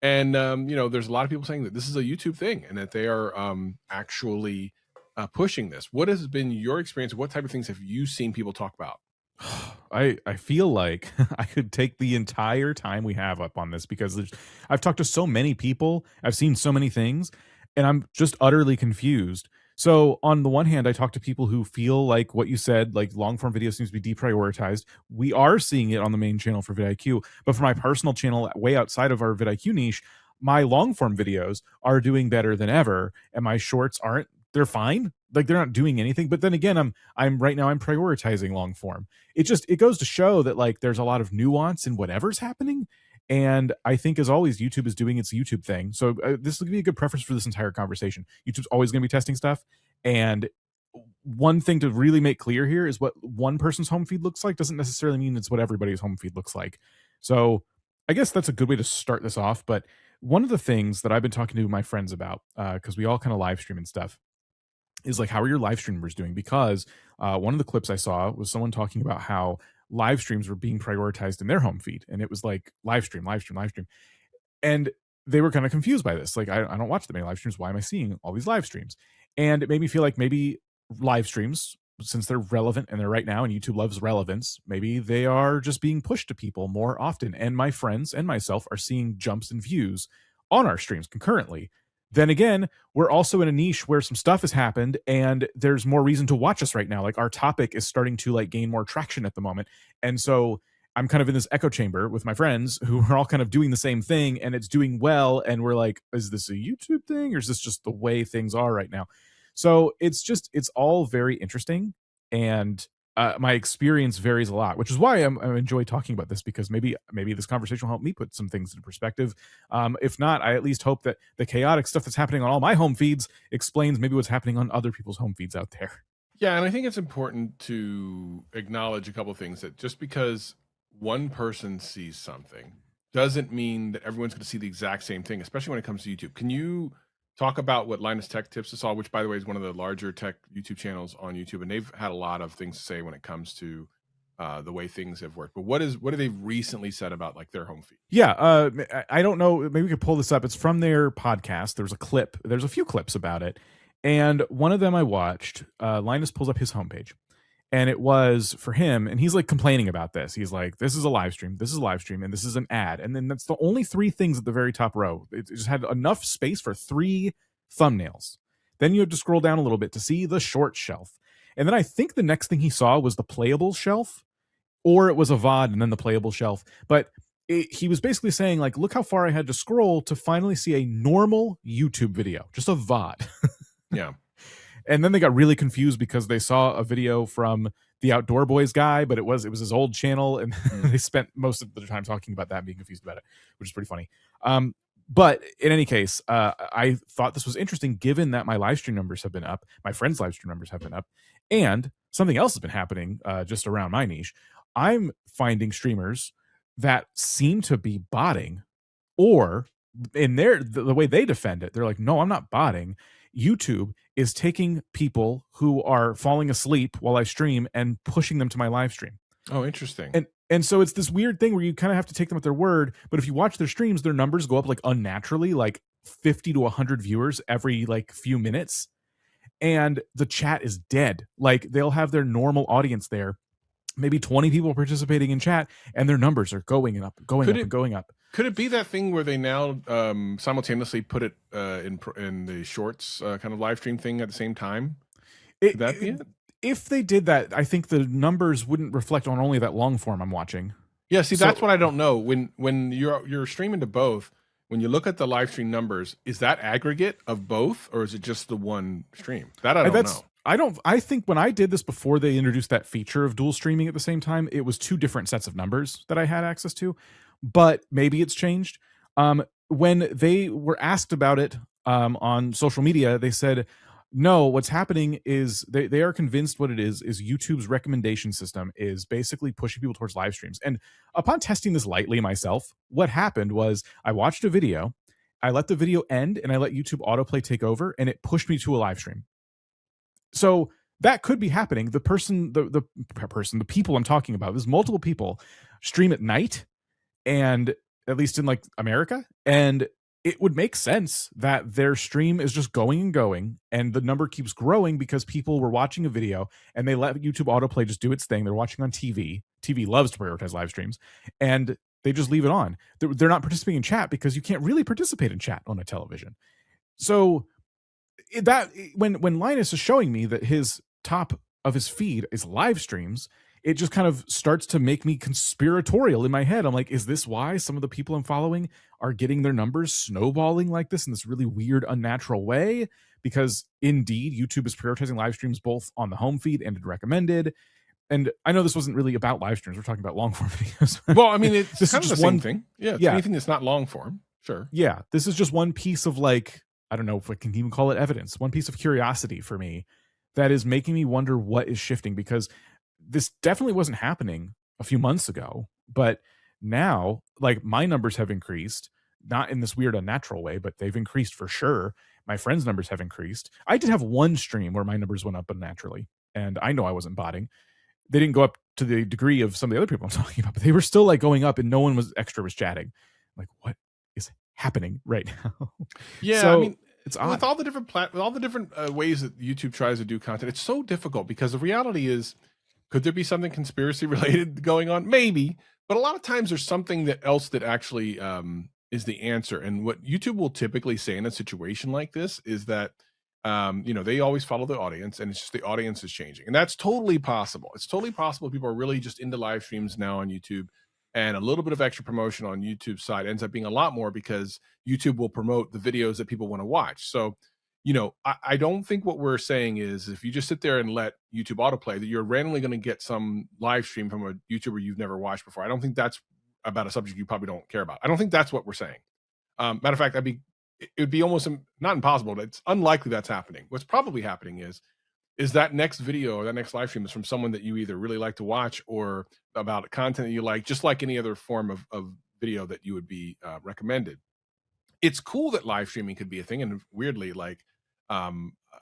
And there's a lot of people saying that this is a YouTube thing and that they are actually pushing this. What has been your experience? What type of things have you seen people talk about? I feel like I could take the entire time we have up on this because I've talked to so many people, I've seen so many things, and I'm just utterly confused. So on the one hand, I talk to people who feel like what you said, like long form video seems to be deprioritized. We are seeing it on the main channel for vidIQ, but for my personal channel way outside of our vidIQ niche, my long form videos are doing better than ever, and my shorts aren't. They're fine. Like they're not doing anything. But then again, I'm right now I'm prioritizing long form. It goes to show that like there's a lot of nuance in whatever's happening. And I think, as always, YouTube is doing its YouTube thing. So this will be a good preface for this entire conversation. YouTube's always going to be testing stuff. And one thing to really make clear here is what one person's home feed looks like doesn't necessarily mean it's what everybody's home feed looks like. So I guess that's a good way to start this off. But one of the things that I've been talking to my friends about, because we all kind of live stream and stuff, is like, how are your live streamers doing? Because one of the clips I saw was someone talking about how live streams were being prioritized in their home feed. And it was like live stream. And they were kind of confused by this. Like, I don't watch that many live streams. Why am I seeing all these live streams? And it made me feel like maybe live streams, since they're relevant and they're right now and YouTube loves relevance, maybe they are just being pushed to people more often. And my friends and myself are seeing jumps in views on our streams concurrently. Then again, we're also in a niche where some stuff has happened and there's more reason to watch us right now. Like our topic is starting to like gain more traction at the moment. And so I'm kind of in this echo chamber with my friends who are all kind of doing the same thing and it's doing well. And we're like, is this a YouTube thing or is this just the way things are right now? So it's all very interesting. And my experience varies a lot, which is why I enjoy talking about this, because maybe this conversation will help me put some things into perspective. If not, I at least hope that the chaotic stuff that's happening on all my home feeds explains maybe what's happening on other people's home feeds out there. Yeah, and I think it's important to acknowledge a couple of things, that just because one person sees something doesn't mean that everyone's going to see the exact same thing, especially when it comes to YouTube. Can you talk about what Linus Tech Tips saw, which by the way is one of the larger tech YouTube channels on YouTube, and they've had a lot of things to say when it comes to the way things have worked. But what have they recently said about like their home feed? Yeah, I don't know. Maybe we could pull this up. It's from their podcast. There's a clip. There's a few clips about it, and one of them I watched. Linus pulls up his homepage, and it was for him, and he's like complaining about this. He's like, "This is a live stream. This is a live stream, and this is an ad." And then that's the only three things at the very top row. It just had enough space for 3 thumbnails. Then you have to scroll down a little bit to see the short shelf. And then I think the next thing he saw was the playable shelf, or it was a VOD and then the playable shelf. But he was basically saying like, look how far I had to scroll to finally see a normal YouTube video, just a VOD. Yeah. And then they got really confused because they saw a video from the Outdoor Boys guy, but it was his old channel, and they spent most of the time talking about that and being confused about it, which is pretty funny. But in any case, I thought this was interesting given that my live stream numbers have been up, my friends' live stream numbers have been up, and something else has been happening just around my niche. I'm finding streamers that seem to be botting, or in the way they defend it, they're like, no, I'm not botting. YouTube is taking people who are falling asleep while I stream and pushing them to my live stream. Oh, interesting. And so it's this weird thing where you kind of have to take them at their word. But if you watch their streams, their numbers go up like unnaturally, like 50 to 100 viewers every like few minutes. And the chat is dead. Like they'll have their normal audience there, maybe 20 people participating in chat, and their numbers are going up, going up. Could it be that thing where they now simultaneously put it in the shorts kind of live stream thing at the same time? Could that be it? If they did that, I think the numbers wouldn't reflect on only that long form I'm watching. Yeah, see, that's what I don't know. When you're streaming to both, when you look at the live stream numbers, is that aggregate of both, or is it just the one stream? That I don't know. I think when I did this before they introduced that feature of dual streaming at the same time, it was two different sets of numbers that I had access to, but maybe it's changed. When they were asked about it on social media, they said, no, what's happening is they are convinced what it is YouTube's recommendation system is basically pushing people towards live streams. And upon testing this lightly myself, what happened was I watched a video, I let the video end, and I let YouTube autoplay take over, and it pushed me to a live stream. So that could be happening. The people I'm talking about, there's multiple people stream at night, and at least in like America, and it would make sense that their stream is just going and going, and the number keeps growing because people were watching a video and they let YouTube autoplay just do its thing. They're watching on TV. TV loves to prioritize live streams, and they just leave it on. They're not participating in chat because you can't really participate in chat on a television. So that when Linus is showing me that his top of his feed is live streams, it just kind of starts to make me conspiratorial in my head. I'm like, is this why some of the people I'm following are getting their numbers snowballing like this in this really weird, unnatural way? Because indeed, YouTube is prioritizing live streams both on the home feed and in recommended. And I know this wasn't really about live streams. We're talking about long form videos. Well, I mean, it's this kind is of just the same one thing. Yeah, yeah. anything that's not long form. Sure. Yeah, this is just one piece of like, I don't know if I can even call it evidence, one piece of curiosity for me that is making me wonder what is shifting, because this definitely wasn't happening a few months ago, but now like my numbers have increased, not in this weird unnatural way, but they've increased for sure. My friends' numbers have increased. I did have one stream where my numbers went up unnaturally, and I know I wasn't botting. They didn't go up to the degree of some of the other people I'm talking about, but they were still like going up, and no one was chatting. I'm like, what is happening right now? Yeah, so, I mean, it's odd. With all the different ways that YouTube tries to do content, it's so difficult because the reality is, could there be something conspiracy related going on? Maybe, but a lot of times there's something else that actually is the answer. And what YouTube will typically say in a situation like this is that they always follow the audience, and it's just the audience is changing, and that's totally possible. It's totally possible people are really just into live streams now on YouTube, and a little bit of extra promotion on YouTube's side ends up being a lot more because YouTube will promote the videos that people want to watch. So I don't think what we're saying is if you just sit there and let YouTube autoplay that you're randomly going to get some live stream from a YouTuber you've never watched before. I don't think that's about a subject you probably don't care about. I don't think that's what we're saying. Matter of fact, it would be almost not impossible, but it's unlikely that's happening. What's probably happening is that next video or that next live stream is from someone that you either really like to watch or about content that you like, just like any other form of video that you would be recommended. It's cool that live streaming could be a thing, and weirdly, like I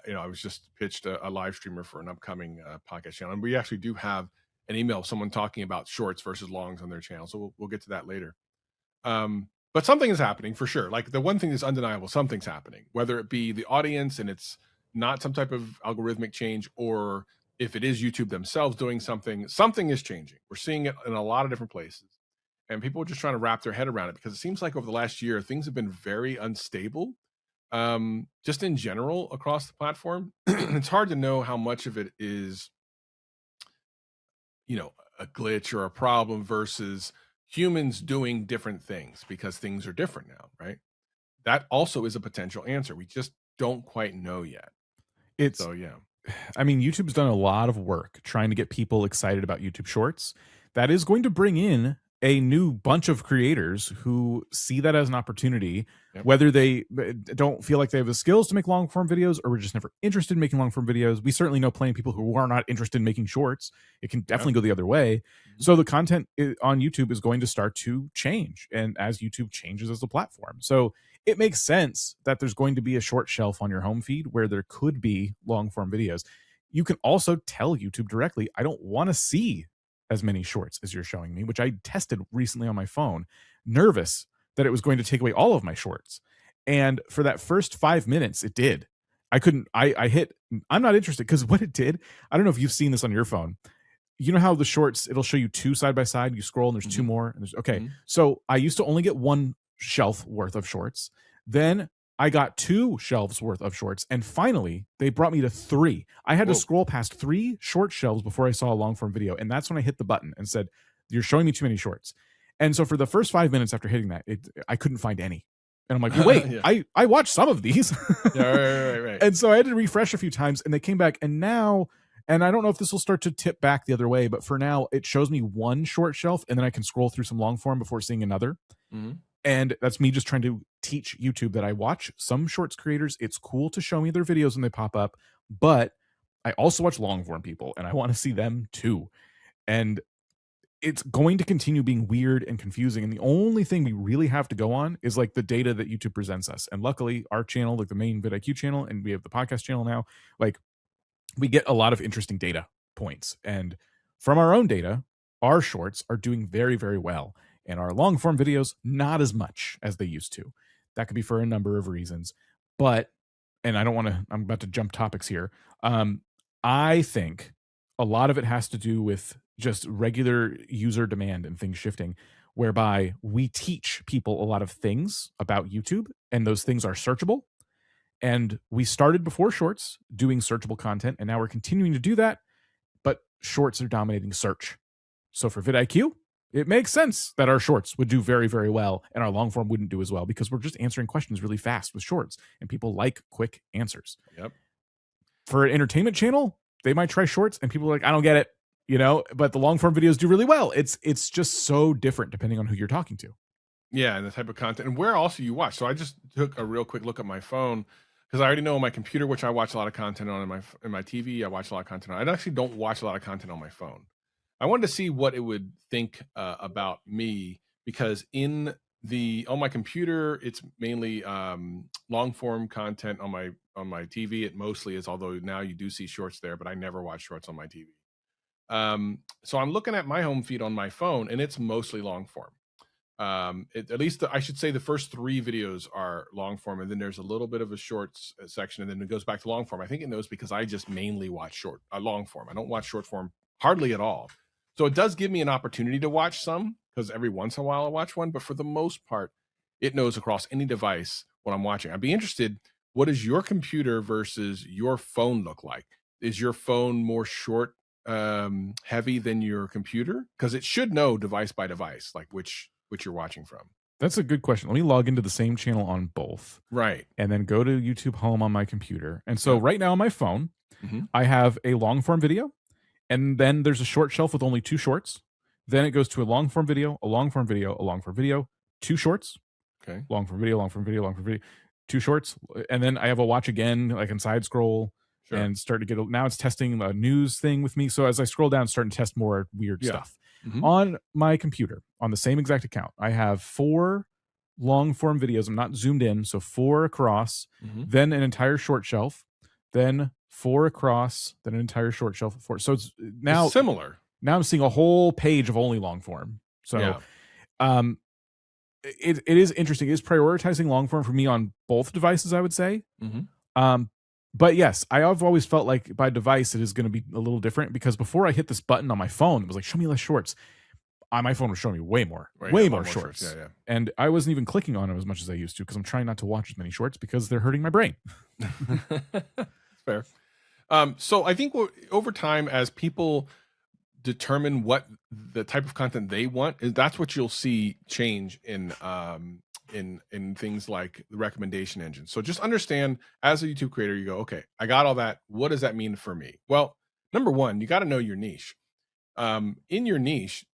was just pitched a live streamer for an upcoming podcast channel, and we actually do have an email of someone talking about shorts versus longs on their channel, so we'll get to that later. But something is happening for sure. Like the one thing that's undeniable, something's happening, whether it be the audience and it's not some type of algorithmic change, or if it is YouTube themselves doing something is changing. We're seeing it in a lot of different places, and people are just trying to wrap their head around it because it seems like over the last year, things have been very unstable. Just in general across the platform. It's hard to know how much of it is a glitch or a problem versus humans doing different things because things are different now, right? That also is a potential answer. We just don't quite know yet. It's, So yeah. I mean, YouTube's done a lot of work trying to get people excited about YouTube Shorts. That is going to bring in a new bunch of creators who see that as an opportunity, Yep. whether they don't feel like they have the skills to make long form videos or we're just never interested in making long form videos. We certainly know plenty of people who are not interested in making shorts. It can definitely go the other way. So the content on YouTube is going to start to change, and as YouTube changes as a platform. So it makes sense that there's going to be a short shelf on your home feed where there could be long form videos. You can also tell YouTube directly, I don't want to see as many shorts as you're showing me, which I tested recently on my phone, nervous that it was going to take away all of my shorts. And for that first 5 minutes, it did. I hit, I'm not interested, because what it did, I don't know if you've seen this on your phone. You know how the shorts, it'll show you two side by side, you scroll and there's two more. And there's, okay. So I used to only get one shelf worth of shorts. Then I got 2 shelves worth of shorts, and finally they brought me to 3. I had to scroll past 3 short shelves before I saw a long form video, and that's when I hit the button and said, "You're showing me too many shorts." And so for the first 5 minutes after hitting that, I couldn't find any, and I'm like, well, "Wait, I watched some of these." Right. And so I had to refresh a few times, and they came back, and now. And I don't know if this will start to tip back the other way, but for now, it shows me one short shelf, and then I can scroll through some long form before seeing another. And that's me just trying to teach YouTube that I watch some shorts creators. It's cool to show me their videos when they pop up, but I also watch long form people, and I want to see them too. And it's going to continue being weird and confusing. And the only thing we really have to go on is like the data that YouTube presents us. And luckily, our channel, like the main vidIQ channel, and we have the podcast channel now, like we get a lot of interesting data points. And from our own data, our shorts are doing very, very well. And our long form videos, not as much as they used to. That could be for a number of reasons. But, and I don't want to, I'm about to jump topics here. I think a lot of it has to do with just regular user demand and things shifting, whereby we teach people a lot of things about YouTube, and those things are searchable. And we started before shorts doing searchable content, and now we're continuing to do that, but shorts are dominating search. So for vidIQ, it makes sense that our shorts would do very, very well and our long form wouldn't do as well, because we're just answering questions really fast with shorts, and people like quick answers. Yep. For an entertainment channel, they might try shorts and people are like, I don't get it, but the long form videos do really well. It's just so different depending on who you're talking to. Yeah, and the type of content and where also you watch. So I just took a real quick look at my phone, because I already know on my computer, which I watch a lot of content on, in my TV, I watch a lot of content on. I actually don't watch a lot of content on my phone. I wanted to see what it would think about me, because on my computer, it's mainly long form content. On my TV, it mostly is, although now you do see shorts there, but I never watch shorts on my TV. So I'm looking at my home feed on my phone, and it's mostly long form. At least I should say the first 3 videos are long form, and then there's a little bit of a shorts section, and then it goes back to long form. I think it knows because I just mainly watch long form. I don't watch short form hardly at all. So it does give me an opportunity to watch some, because every once in a while I watch one, but for the most part, it knows across any device what I'm watching. I'd be interested, what does your computer versus your phone look like? Is your phone more short heavy than your computer? Because it should know device by device, like which you're watching from. That's a good question. Let me log into the same channel on both. Right. And then go to YouTube Home on my computer. And so right now on my phone, I have a long form video, and then there's a short shelf with only 2 shorts. Then it goes to a long form video, a long form video, a long form video, 2 shorts. Okay. Long form video, long form video, long form video, 2 shorts. And then I have a watch again, I can side scroll and start to get, now it's testing a news thing with me. So as I scroll down, it's starting to test more weird stuff. On my computer, on the same exact account, I have 4 long form videos. I'm not zoomed in, so 4 across, then an entire short shelf, then 4 across, then an entire short shelf of 4. So it's similar. Now I'm seeing a whole page of only long form. So it is interesting. It is prioritizing long form for me on both devices, I would say. But yes, I have always felt like by device it is going to be a little different, because before I hit this button on my phone, it was like, show me less shorts. On my phone was showing me way more shorts. And I wasn't even clicking on them as much as I used to, because I'm trying not to watch as many shorts because they're hurting my brain. Fair. So I think over time, as people determine what the type of content they want, that's what you'll see change in things like the recommendation engine. So just understand, as a YouTube creator, you go, okay, I got all that. What does that mean for me? Well, number one, you got to know your niche. In your niche,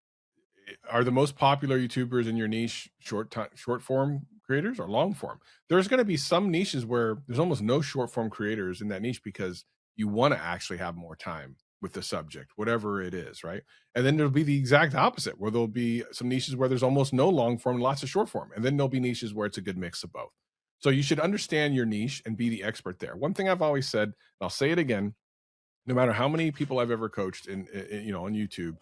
are the most popular YouTubers in your niche short form creators or long form? There's going to be some niches where there's almost no short form creators in that niche because you want to actually have more time with the subject, whatever it is, right? And then there'll be the exact opposite, where there'll be some niches where there's almost no long form and lots of short form. And then there'll be niches where it's a good mix of both. So you should understand your niche and be the expert there. One thing I've always said, and I'll say it again, no matter how many people I've ever coached in on YouTube,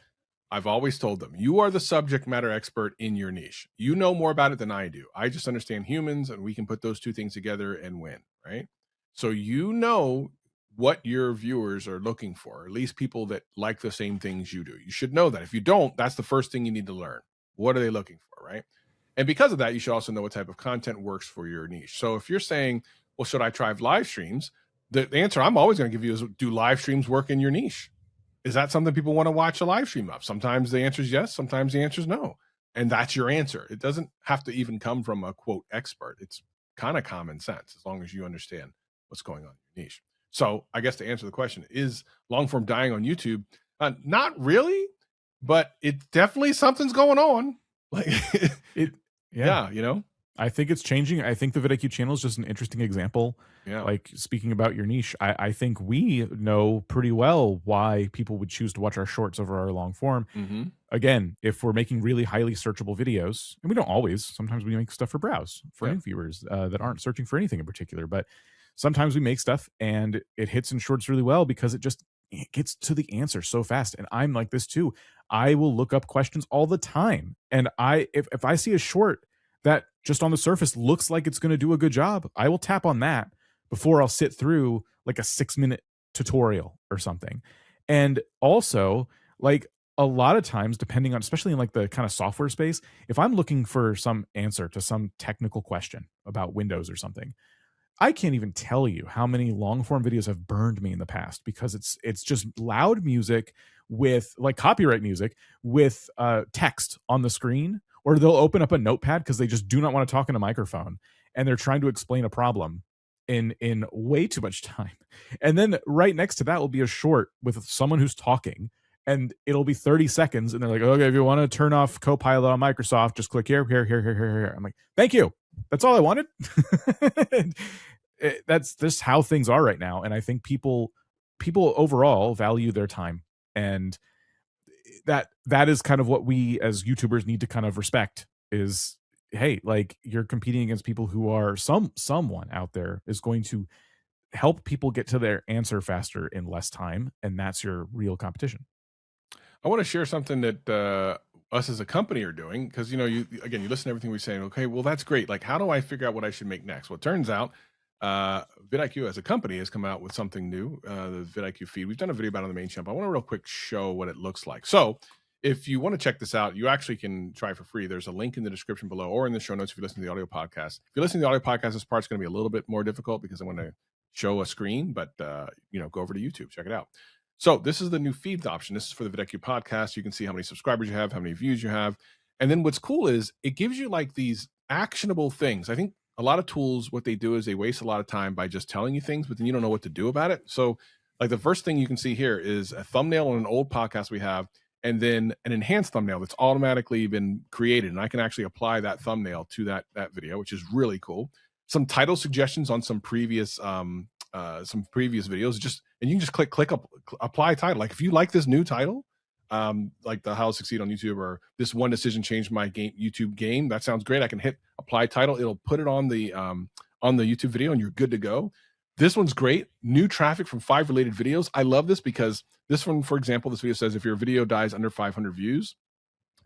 I've always told them, you are the subject matter expert in your niche. You know more about it than I do. I just understand humans, and we can put those two things together and win, right? So you know what your viewers are looking for, at least people that like the same things you do. You should know that. If you don't, that's the first thing you need to learn. What are they looking for, right? And because of that, you should also know what type of content works for your niche. So if you're saying, well, should I try live streams? The answer I'm always going to give you is, do live streams work in your niche? Is that something people want to watch a live stream of? Sometimes the answer is yes. Sometimes the answer is no. And that's your answer. It doesn't have to even come from a quote expert. It's kind of common sense, as long as you understand what's going on in your niche. So I guess to answer the question, is long form dying on YouTube? Not really, but it definitely, something's going on. Like yeah, you know, I think it's changing. I think the vidIQ channel is just an interesting example. Yeah. Like, speaking about your niche, I think we know pretty well why people would choose to watch our shorts over our long form. Mm-hmm. Again, if we're making really highly searchable videos, and we don't always, sometimes we make stuff for browse, for new viewers that aren't searching for anything in particular, but sometimes we make stuff and it hits in shorts really well because it gets to the answer so fast. And I'm like this too. I will look up questions all the time. And if I see a short that just on the surface looks like it's going to do a good job, I will tap on that before I'll sit through like a 6-minute tutorial or something. And also, like, a lot of times, depending on, especially in like the kind of software space, if I'm looking for some answer to some technical question about Windows or something, I can't even tell you how many long form videos have burned me in the past because it's just loud music with like copyright music with text on the screen, or they'll open up a notepad because they just do not want to talk in a microphone and they're trying to explain a problem in way too much time. And then right next to that will be a short with someone who's talking, and it'll be 30 seconds. And they're like, okay, if you want to turn off Copilot on Microsoft, just click here, here, here, here, here, here. I'm like, thank you. That's all I wanted. That's just how things are right now. And I think people overall value their time, and that is kind of what we as YouTubers need to kind of respect is, hey, like, you're competing against people who are someone out there is going to help people get to their answer faster in less time. And that's your real competition. I want to share something that us as a company are doing, because, you know, you listen to everything we're saying. Okay, well, that's great. Like, how do I figure out what I should make next? Well, it turns out vidIQ as a company has come out with something new, the vidIQ feed. We've done a video about it on the main channel, but I want to real quick show what it looks like. So if you want to check this out, you actually can try for free. There's a link in the description below or in the show notes if you listen to the audio podcast. If you listen to the audio podcast, this part's going to be a little bit more difficult because I want to show a screen, but you know, go over to YouTube, check it out. So this is the new feed option. This is for the vidIQ podcast. You can see how many subscribers you have, how many views you have. And then what's cool is it gives you like these actionable things. I think a lot of tools, what they do is they waste a lot of time by just telling you things, but then you don't know what to do about it. So like the first thing you can see here is a thumbnail on an old podcast we have, and then an enhanced thumbnail that's automatically been created. And I can actually apply that thumbnail to that video, which is really cool. Some title suggestions on some previous videos, just, and you can just click apply title. Like if you like this new title, like the How to Succeed on YouTube, or this one decision changed my YouTube game, that sounds great. I can hit apply title. It'll put it on the YouTube video and you're good to go. This one's great. New traffic from 5 related videos. I love this because this one, for example, this video says if your video dies under 500 views,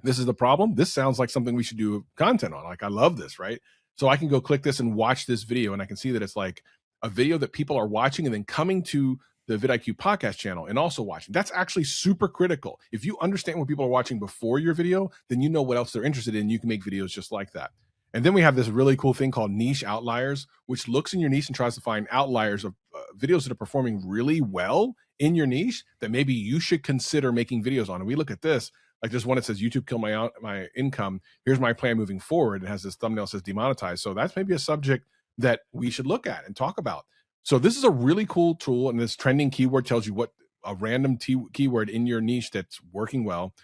this is the problem. This sounds like something we should do content on. Like, I love this, right? So I can go click this and watch this video, and I can see that it's like a video that people are watching and then coming to the vidIQ podcast channel and also watching. That's actually super critical. If you understand what people are watching before your video, then you know what else they're interested in. You can make videos just like that. And then we have this really cool thing called niche outliers, which looks in your niche and tries to find outliers of videos that are performing really well in your niche that maybe you should consider making videos on. And we look at this, like there's one that says YouTube killed my income. Here's my plan moving forward. It has this thumbnail that says demonetized. So that's maybe a subject that we should look at and talk about. So this is a really cool tool, and this trending keyword tells you what a random keyword in your niche that's working well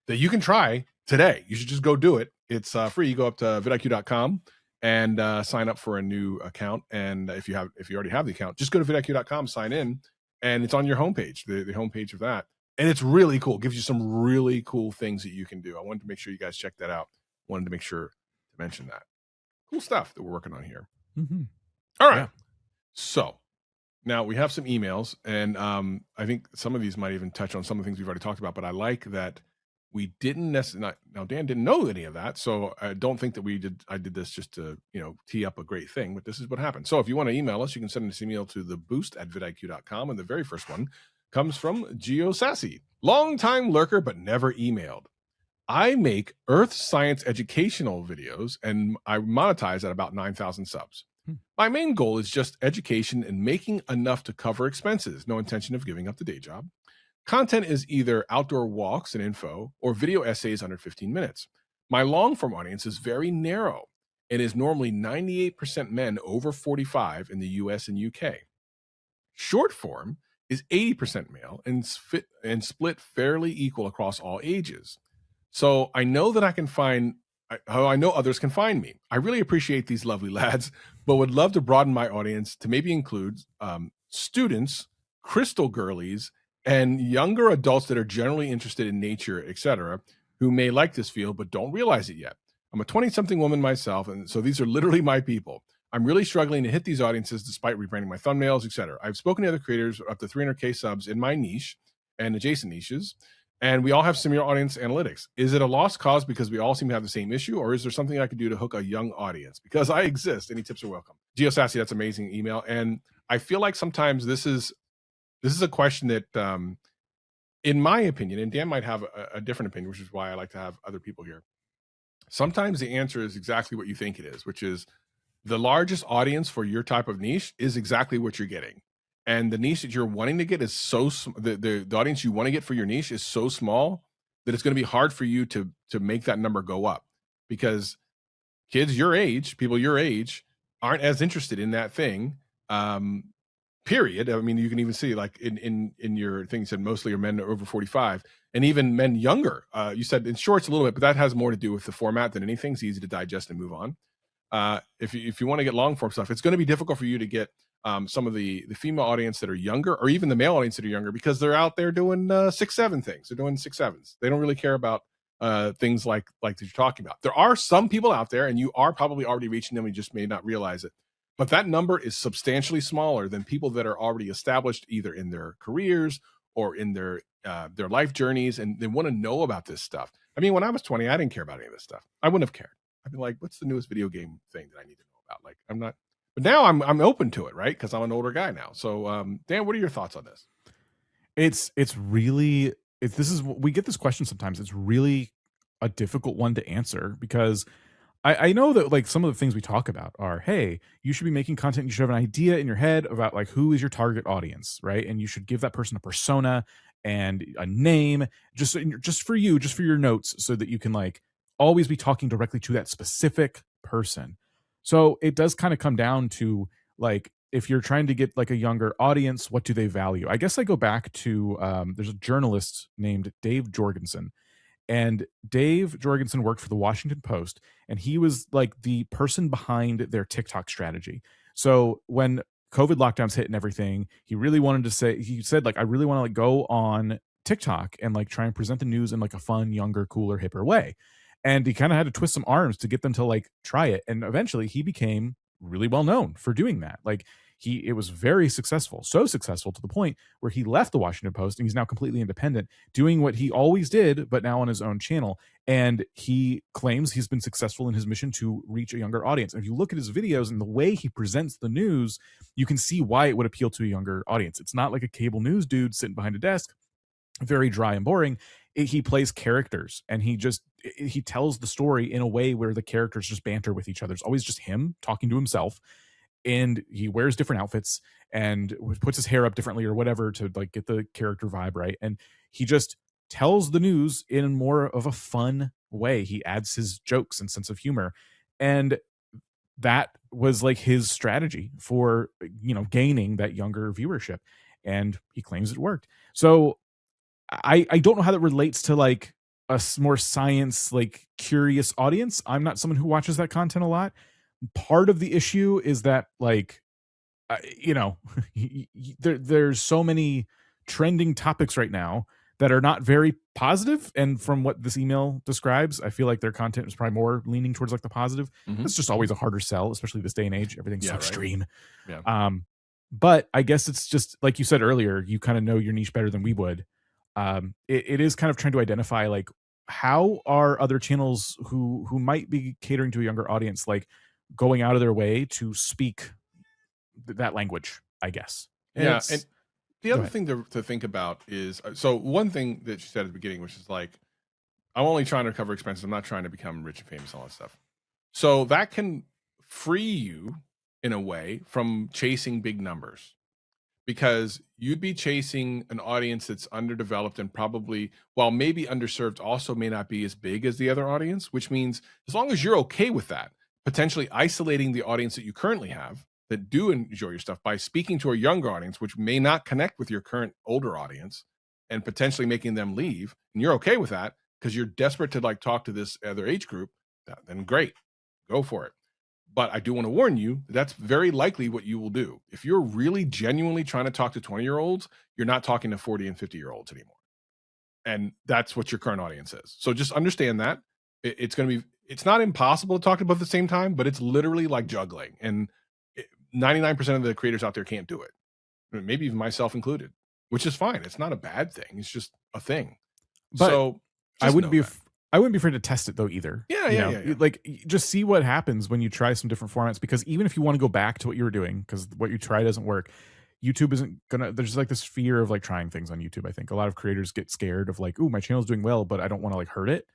that you can try today. You should just go do it. It's free. You go up to vidIQ.com and sign up for a new account. And if you already have the account, just go to vidIQ.com, sign in, and it's on your homepage, the homepage of that. And it's really cool. It gives you some really cool things that you can do. I wanted to make sure you guys check that out. Wanted to make sure to mention that. Cool stuff that we're working on here. Mm-hmm. All right. Yeah. So now we have some emails, and I think some of these might even touch on some of the things we've already talked about, but I like that we didn't necessarily, now Dan didn't know any of that, so I don't think that I did this just to, tee up a great thing, but this is what happened. So if you want to email us, you can send us an email to theboost@vidiq.com, and the very first one comes from Geo Sassy. Long-time lurker, but never emailed. I make earth science educational videos, and I monetize at about 9,000 subs. My main goal is just education and making enough to cover expenses. No intention of giving up the day job. Content is either outdoor walks and info or video essays under 15 minutes. My long-form audience is very narrow and is normally 98% men over 45 in the US and UK. Short form is 80% male and split fairly equal across all ages. So I know that I know others can find me. I really appreciate these lovely lads, but would love to broaden my audience to maybe include students, crystal girlies, and younger adults that are generally interested in nature, etc., who may like this field but don't realize it yet. I'm a 20-something woman myself, and so these are literally my people. I'm really struggling to hit these audiences despite rebranding my thumbnails, etc. I've spoken to other creators up to 300K subs in my niche and adjacent niches, and we all have similar audience analytics. Is it a lost cause because we all seem to have the same issue, or is there something I could do to hook a young audience? Because I exist. Any tips are welcome. Geo Sassy, that's amazing email. And I feel like sometimes this is a question that, in my opinion, and Dan might have a different opinion, which is why I like to have other people here. Sometimes the answer is exactly what you think it is, which is the largest audience for your type of niche is exactly what you're getting. And the niche that you're wanting to get is the audience you want to get for your niche is so small that it's going to be hard for you to make that number go up, because kids your age, people your age, aren't as interested in that thing. Period. I mean, you can even see like in your thing, you said mostly are men over 45, and even men younger. You said in shorts a little bit, but that has more to do with the format than anything. It's easy to digest and move on. If you want to get long form stuff, it's going to be difficult for you to get some of the female audience that are younger, or even the male audience that are younger, because they're out there doing 6-7 things. They're doing 6-7s. They don't really care about things like that you're talking about. There are some people out there, and you are probably already reaching them. You just may not realize it. But that number is substantially smaller than people that are already established either in their careers or in their life journeys, and they want to know about this stuff. I mean, when I was 20, I didn't care about any of this stuff. I wouldn't have cared. I'd be like, what's the newest video game thing that I need to know about? Like, I'm not, but now I'm open to it, right? Because I'm an older guy now. So Dan, what are your thoughts on this? We get this question sometimes. It's really a difficult one to answer, because I know that like some of the things we talk about are, hey, you should be making content. You should have an idea in your head about like who is your target audience, right? And you should give that person a persona and a name, just for you, just for your notes, so that you can like always be talking directly to that specific person. So it does kind of come down to like, if you're trying to get like a younger audience, what do they value? I guess I go back to there's a journalist named Dave Jorgensen. And Dave Jorgensen worked for the Washington Post, and he was like the person behind their TikTok strategy. So when COVID lockdowns hit and everything, he said like, I really want to like go on TikTok and like try and present the news in like a fun, younger, cooler, hipper way. And he kind of had to twist some arms to get them to like try it. And eventually he became really well known for doing that. Like it was very successful, so successful to the point where he left the Washington Post and he's now completely independent, doing what he always did, but now on his own channel. And he claims he's been successful in his mission to reach a younger audience. And if you look at his videos and the way he presents the news, you can see why it would appeal to a younger audience. It's not like a cable news dude sitting behind a desk, very dry and boring. He plays characters, and he tells the story in a way where the characters just banter with each other. It's always just him talking to himself. and he wears different outfits and puts his hair up differently or whatever to like get the character vibe right. And he just tells the news in more of a fun way. He adds his jokes and sense of humor, and that was like his strategy for gaining that younger viewership, and he claims it worked. So I don't know how that relates to like a more science, like curious audience. I'm not someone who watches that content a lot. Part of the issue is that like there's so many trending topics right now that are not very positive, and from what this email describes, I feel like their content is probably more leaning towards like the positive. It's just always a harder sell, especially this day and age. Everything's so extreme. Yeah. But I guess it's just like you said earlier, you kind of know your niche better than we would. It is kind of trying to identify like how are other channels who might be catering to a younger audience like going out of their way to speak that language, I guess. Yeah. And the other thing to think about is, so one thing that you said at the beginning, which is like, I'm only trying to cover expenses. I'm not trying to become rich and famous, all that stuff. So that can free you in a way from chasing big numbers, because you'd be chasing an audience that's underdeveloped and probably, while maybe underserved, also may not be as big as the other audience, which means as long as you're okay with that, potentially isolating the audience that you currently have that do enjoy your stuff by speaking to a younger audience, which may not connect with your current older audience, and potentially making them leave, and you're okay with that because you're desperate to like talk to this other age group, then great, go for it. But I do want to warn you, that's very likely what you will do. If you're really genuinely trying to talk to 20-year-olds, you're not talking to 40 and 50-year-olds anymore. And that's what your current audience is. So just understand that. It's not impossible to talk to both at the same time, but it's literally like juggling. And 99% of the creators out there can't do it. Maybe even myself included, which is fine. It's not a bad thing. It's just a thing. But so I wouldn't be afraid to test it though either. Yeah. Like just see what happens when you try some different formats, because even if you want to go back to what you were doing because what you try doesn't work, YouTube isn't gonna, there's like this fear of like trying things on YouTube. I think a lot of creators get scared of like, oh, my channel's doing well, but I don't want to like hurt it.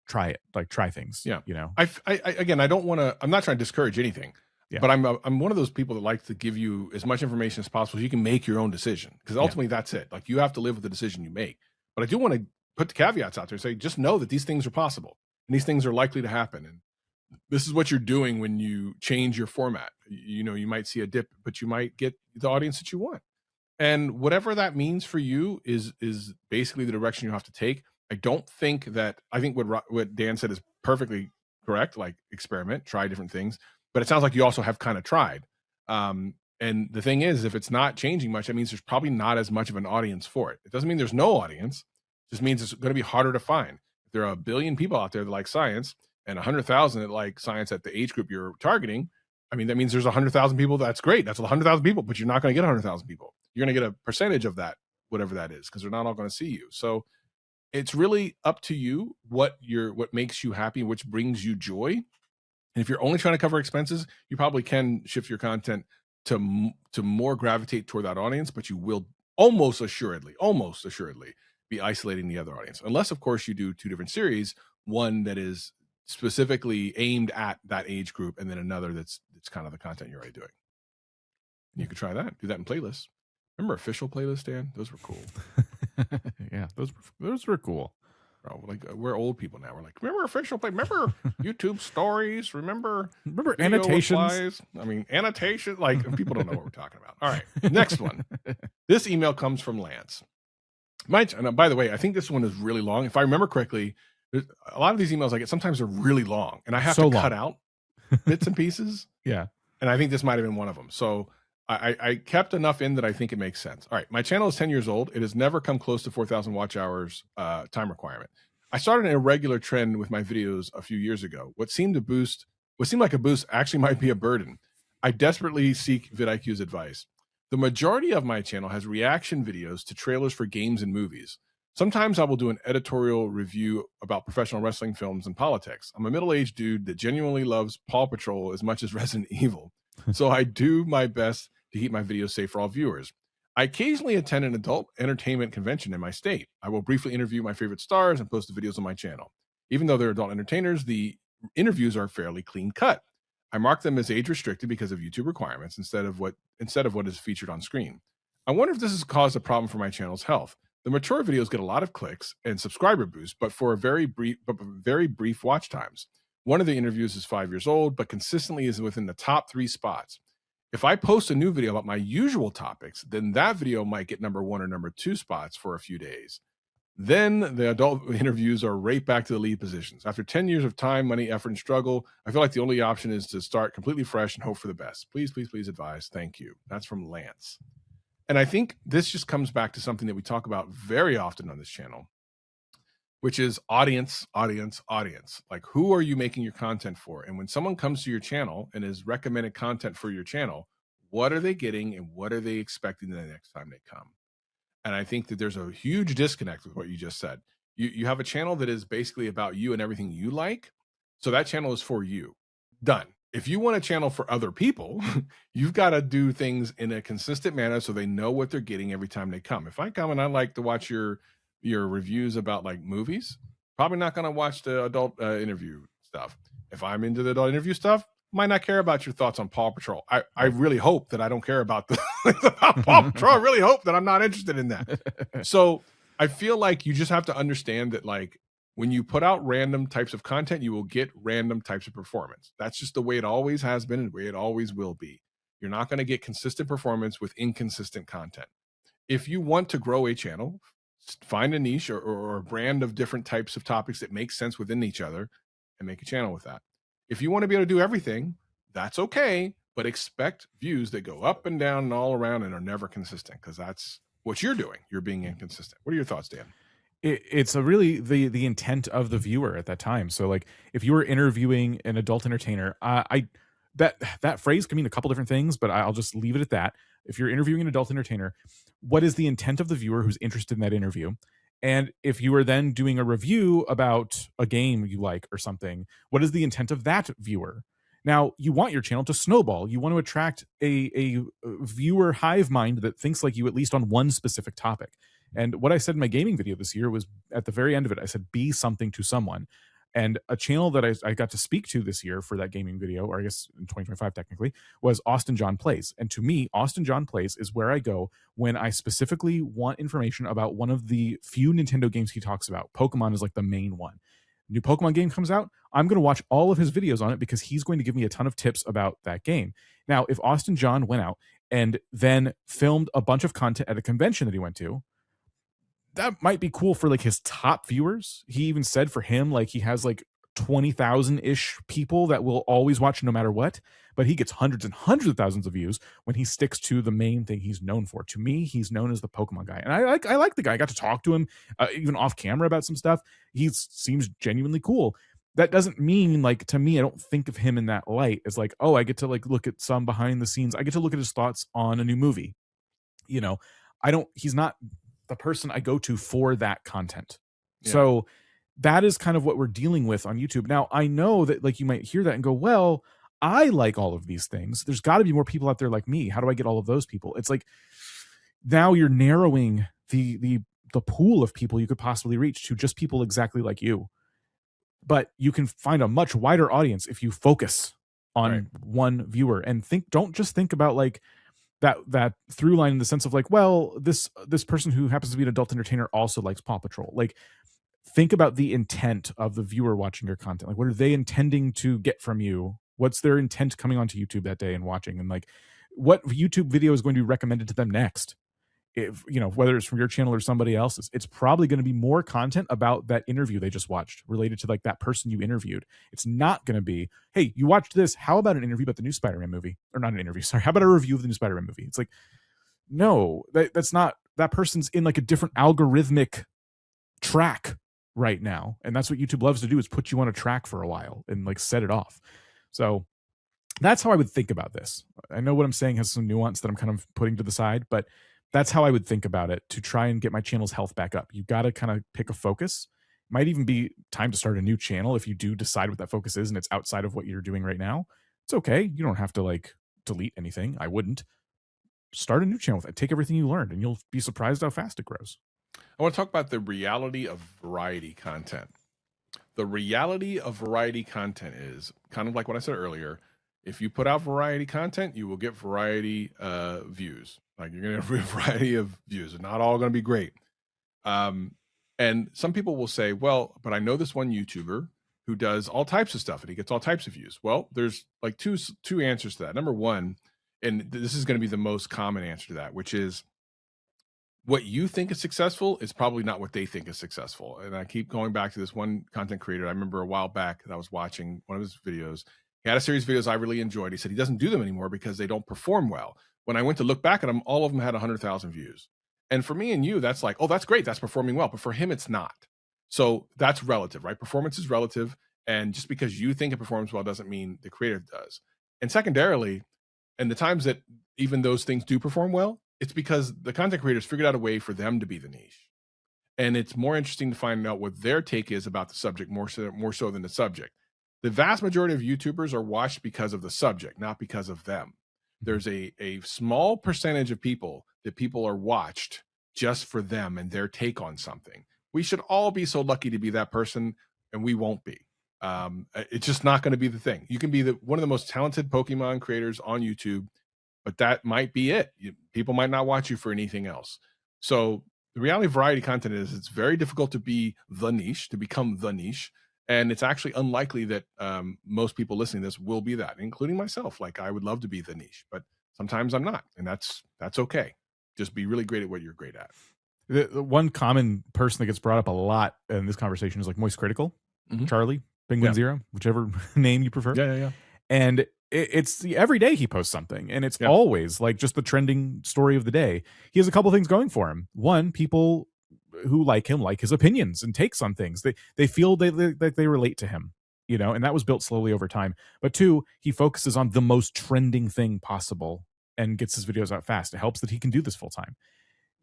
Try it, like try things. Yeah. I again, I don't want to, I'm not trying to discourage anything. Yeah. But I'm one of those people that like to give you as much information as possible so you can make your own decision, because ultimately that's it. Like you have to live with the decision you make. But I do want to put the caveats out there and say, just know that these things are possible and these things are likely to happen. And this is what you're doing when you change your format. You might see a dip, but you might get the audience that you want. And whatever that means for you is basically the direction you have to take. I think what Dan said is perfectly correct. Like experiment, try different things. But it sounds like you also have kind of tried. And the thing is, if it's not changing much, that means there's probably not as much of an audience for it. It doesn't mean there's no audience. It just means it's going to be harder to find. If there are 1 billion people out there that like science and 100,000 that like science at the age group you're targeting, I mean, that means there's 100,000 people. That's great. That's 100,000 people, but you're not going to get 100,000 people. You're going to get a percentage of that, whatever that is, because they're not all going to see you. So it's really up to you what makes you happy, which brings you joy. And if you're only trying to cover expenses, you probably can shift your content to more gravitate toward that audience, but you will almost assuredly be isolating the other audience. Unless, of course, you do 2 different series, one that is specifically aimed at that age group, and then another that's kind of the content you're already doing. You could try that. Do that in playlists. Remember official playlists, Dan? Those were cool. Yeah, those were cool. Bro, like we're old people now. We're like, remember official play? Remember YouTube stories? Remember annotations? Replies? I mean, annotation. Like people don't know what we're talking about. All right, next one. This email comes from Lance. And by the way, I think this one is really long. If I remember correctly, a lot of these emails I get sometimes are really long, and I have to cut out bits and pieces. Yeah, and I think this might have been one of them. So I kept enough in that I think it makes sense. All right. My channel is 10 years old. It has never come close to 4,000 watch hours time requirement. I started an irregular trend with my videos a few years ago. What seemed like a boost actually might be a burden. I desperately seek vidIQ's advice. The majority of my channel has reaction videos to trailers for games and movies. Sometimes I will do an editorial review about professional wrestling films and politics. I'm a middle-aged dude that genuinely loves Paw Patrol as much as Resident Evil. So I do my best to keep my videos safe for all viewers. I occasionally attend an adult entertainment convention in my state. I will briefly interview my favorite stars and post the videos on my channel. Even though they're adult entertainers, the interviews are fairly clean cut. I mark them as age restricted because of YouTube requirements instead of what is featured on screen. I wonder if this has caused a problem for my channel's health. The mature videos get a lot of clicks and subscriber boosts, but for very brief watch times. One of the interviews is 5 years old, but consistently is within the top 3 spots. If I post a new video about my usual topics, then that video might get number 1 or number 2 spots for a few days. Then the adult interviews are right back to the lead positions. After 10 years of time, money, effort, and struggle, I feel like the only option is to start completely fresh and hope for the best. Please, please, please advise. Thank you. That's from Lance. And I think this just comes back to something that we talk about very often on this channel, which is audience, audience, audience. Like, who are you making your content for? And when someone comes to your channel and is recommended content for your channel, what are they getting and what are they expecting the next time they come? And I think that there's a huge disconnect with what you just said. You have a channel that is basically about you and everything you like. So that channel is for you. Done. If you want a channel for other people, you've got to do things in a consistent manner so they know what they're getting every time they come. If I come and I like to watch your reviews about like movies, probably not going to watch the adult interview stuff. If I'm into the adult interview stuff, might not care about your thoughts on Paw Patrol. I really hope that I don't care about the about Paw Patrol. I really hope that I'm not interested in that. So I feel like you just have to understand that, like, when you put out random types of content, you will get random types of performance. That's just the way it always has been and the way it always will be. You're not going to get consistent performance with inconsistent content. If you want to grow a channel, find a niche or a brand of different types of topics that make sense within each other and make a channel with that. If you want to be able to do everything, that's okay, but expect views that go up and down and all around and are never consistent, because that's what you're doing. You're being inconsistent. What are your thoughts, Dan? It's a really the intent of the viewer at that time. So like if you were interviewing an adult entertainer, that phrase can mean a couple different things, but I'll just leave it at that. If you're interviewing an adult entertainer, what is the intent of the viewer who's interested in that interview? And if you are then doing a review about a game you like or something, what is the intent of that viewer? Now, you want your channel to snowball. You want to attract a viewer hive mind that thinks like you, at least on one specific topic. And what I said in my gaming video this year was, at the very end of it, I said, be something to someone. And a channel that I got to speak to this year for that gaming video, or I guess in 2025 technically, was Austin John Plays. And to me, Austin John Plays is where I go when I specifically want information about one of the few Nintendo games he talks about. Pokemon is like the main one. New Pokemon game comes out, I'm going to watch all of his videos on it because he's going to give me a ton of tips about that game. Now, if Austin John went out and then filmed a bunch of content at a convention that he went to, that might be cool for like his top viewers. He even said for him, like, he has like 20,000-ish people that will always watch no matter what, but he gets hundreds and hundreds of thousands of views when he sticks to the main thing he's known for. To me, he's known as the Pokemon guy. And I like the guy. I got to talk to him even off camera about some stuff. He seems genuinely cool. That doesn't mean, like, to me, I don't think of him in that light as like, oh, I get to like look at some behind the scenes. I get to look at his thoughts on a new movie. You know, he's not the person I go to for that content. Yeah. So that is kind of what we're dealing with on YouTube. Now, I know that like you might hear that and go, well, I like all of these things. There's got to be more people out there like me. How do I get all of those people? It's like now you're narrowing the pool of people you could possibly reach to just people exactly like you. But you can find a much wider audience if you focus on one viewer and don't just think about like that through line in the sense of like, well, this person who happens to be an adult entertainer also likes Paw Patrol. Like, think about the intent of the viewer watching your content. Like, what are they intending to get from you? What's their intent coming onto YouTube that day and watching? And like, what YouTube video is going to be recommended to them next? If, you know, whether it's from your channel or somebody else's, it's probably going to be more content about that interview they just watched related to like that person you interviewed. It's not going to be, hey, you watched this, how about an interview about the new Spider-Man movie? Or not an interview, sorry, how about a review of the new Spider-Man movie? It's like, no, that's not, that person's in like a different algorithmic track right now. And that's what YouTube loves to do, is put you on a track for a while and like set it off. So that's how I would think about this. I know what I'm saying has some nuance that I'm kind of putting to the side, but that's how I would think about it to try and get my channel's health back up. You got to kind of pick a focus. Might even be time to start a new channel if you do decide what that focus is and it's outside of what you're doing right now. It's okay. You don't have to like delete anything. I wouldn't. Start a new channel with it. Take everything you learned and you'll be surprised how fast it grows. I want to talk about the reality of variety content. The reality of variety content is kind of like what I said earlier. If you put out variety content, you will get variety views. Like you're going to have a variety of views. They're not all going to be great. And some people will say, well, but I know this one YouTuber who does all types of stuff and he gets all types of views. Well, there's like two answers to that. Number one, and this is going to be the most common answer to that, which is what you think is successful is probably not what they think is successful. And I keep going back to this one content creator. I remember a while back that I was watching one of his videos. He had a series of videos I really enjoyed. He said he doesn't do them anymore because they don't perform well. When I went to look back at them, all of them had 100,000 views. And for me and you, that's like, oh, that's great. That's performing well. But for him, it's not. So that's relative, right? Performance is relative. And just because you think it performs well doesn't mean the creator does. And secondarily, and the times that even those things do perform well, it's because the content creators figured out a way for them to be the niche. And it's more interesting to find out what their take is about the subject, more so than the subject. The vast majority of YouTubers are watched because of the subject, not because of them. There's a small percentage of people that people are watched just for them and their take on something. We should all be so lucky to be that person, and we won't be. It's just not going to be the thing. You can be one of the most talented Pokemon creators on YouTube, but that might be it. People might not watch you for anything else. So the reality of variety content is it's very difficult to be the niche, to become the niche. And it's actually unlikely that most people listening to this will be that, including myself. Like I would love to be the niche, but sometimes I'm not. And that's okay. Just be really great at what you're great at. The one common person that gets brought up a lot in this conversation is like Moist Critical, Charlie, Penguin Zero, whichever name you prefer. Yeah. And it's every day he posts something, and it's always like just the trending story of the day. He has a couple things going for him. One, people who like him like his opinions and takes on things. They feel they relate to him, you know, and that was built slowly over time. But two, he focuses on the most trending thing possible and gets his videos out fast. It helps that he can do this full time.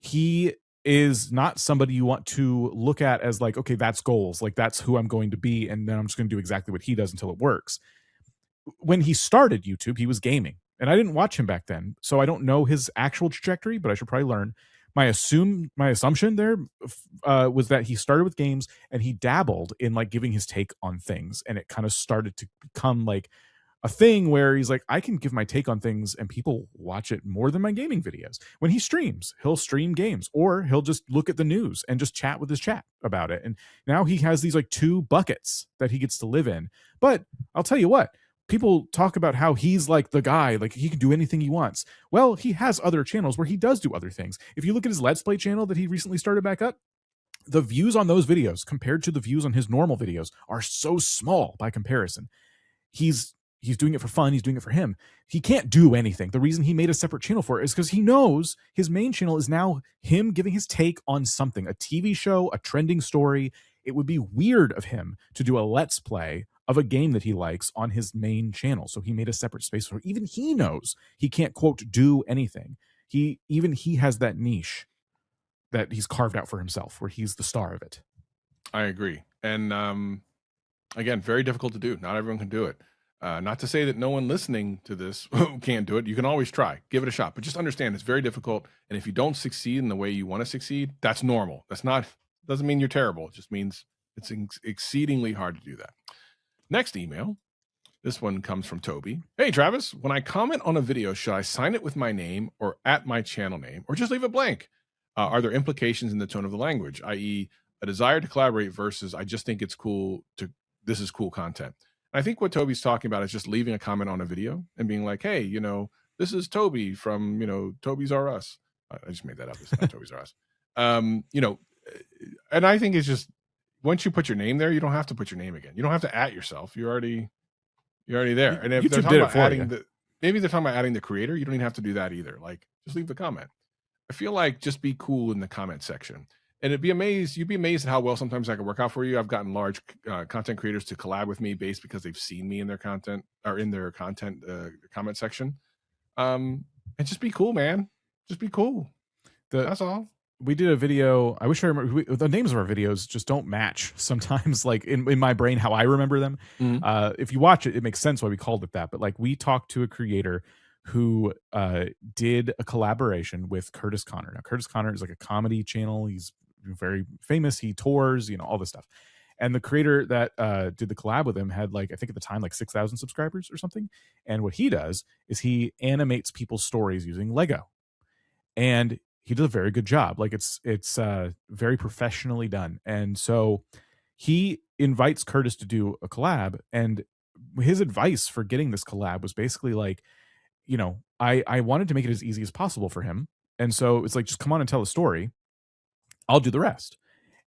He is not somebody you want to look at as like, okay, that's goals, like that's who I'm going to be, and then I'm just going to do exactly what he does until it works. When he started YouTube, he was gaming, and I didn't watch him back then, so I don't know his actual trajectory, but I should probably learn. My assumption there was that he started with games and he dabbled in like giving his take on things, and it kind of started to become like a thing where he's like, I can give my take on things and people watch it more than my gaming videos. When he streams, he'll stream games, or he'll just look at the news and just chat with his chat about it. And now he has these like two buckets that he gets to live in. But I'll tell you what, people talk about how he's like the guy, like he can do anything he wants. Well, he has other channels where he does do other things. If you look at his Let's Play channel that he recently started back up, the views on those videos compared to the views on his normal videos are so small by comparison. He's doing it for fun. He's doing it for him. He can't do anything. The reason he made a separate channel for it is because he knows his main channel is now him giving his take on something, a TV show, a trending story. It would be weird of him to do a Let's Play of a game that he likes on his main channel. So he made a separate space for it. Even he knows he can't, quote, do anything. He has that niche that he's carved out for himself where he's the star of it. I agree. And again, very difficult to do. Not everyone can do it. Not to say that no one listening to this can't do it. You can always try. Give it a shot. But just understand it's very difficult. And if you don't succeed in the way you want to succeed, that's normal. Doesn't mean you're terrible. It just means it's exceedingly hard to do that. Next email. This one comes from Toby. Hey, Travis, when I comment on a video, should I sign it with my name or at my channel name, or just leave it blank? Are there implications in the tone of the language, i.e. a desire to collaborate versus I just think it's cool this is cool content? And I think what Toby's talking about is just leaving a comment on a video and being like, hey, this is Toby from, Toby's R Us. I just made that up. It's not Toby's R Us. And I think it's just, once you put your name there, you don't have to put your name again. You don't have to at yourself. You're already there. And if they're talking about maybe they're talking about adding the creator, you don't even have to do that either. Like, just leave the comment. I feel like just be cool in the comment section. And you'd be amazed at how well sometimes I can work out for you. I've gotten large content creators to collab with me based because they've seen me in their content or in their content comment section. And just be cool, man. Just be cool. That's all. We did a video. I wish I remember the names of our videos just don't match sometimes, like in my brain, how I remember them. Mm-hmm. If you watch it, it makes sense why we called it that. But like we talked to a creator who did a collaboration with Curtis Connor. Now, Curtis Connor is like a comedy channel. He's very famous. He tours, all this stuff. And the creator that did the collab with him had like, I think at the time, like 6,000 subscribers or something. And what he does is he animates people's stories using Lego. And he does a very good job. Like it's very professionally done. And so he invites Curtis to do a collab, and his advice for getting this collab was basically like, I wanted to make it as easy as possible for him. And so it's like, just come on and tell a story. I'll do the rest.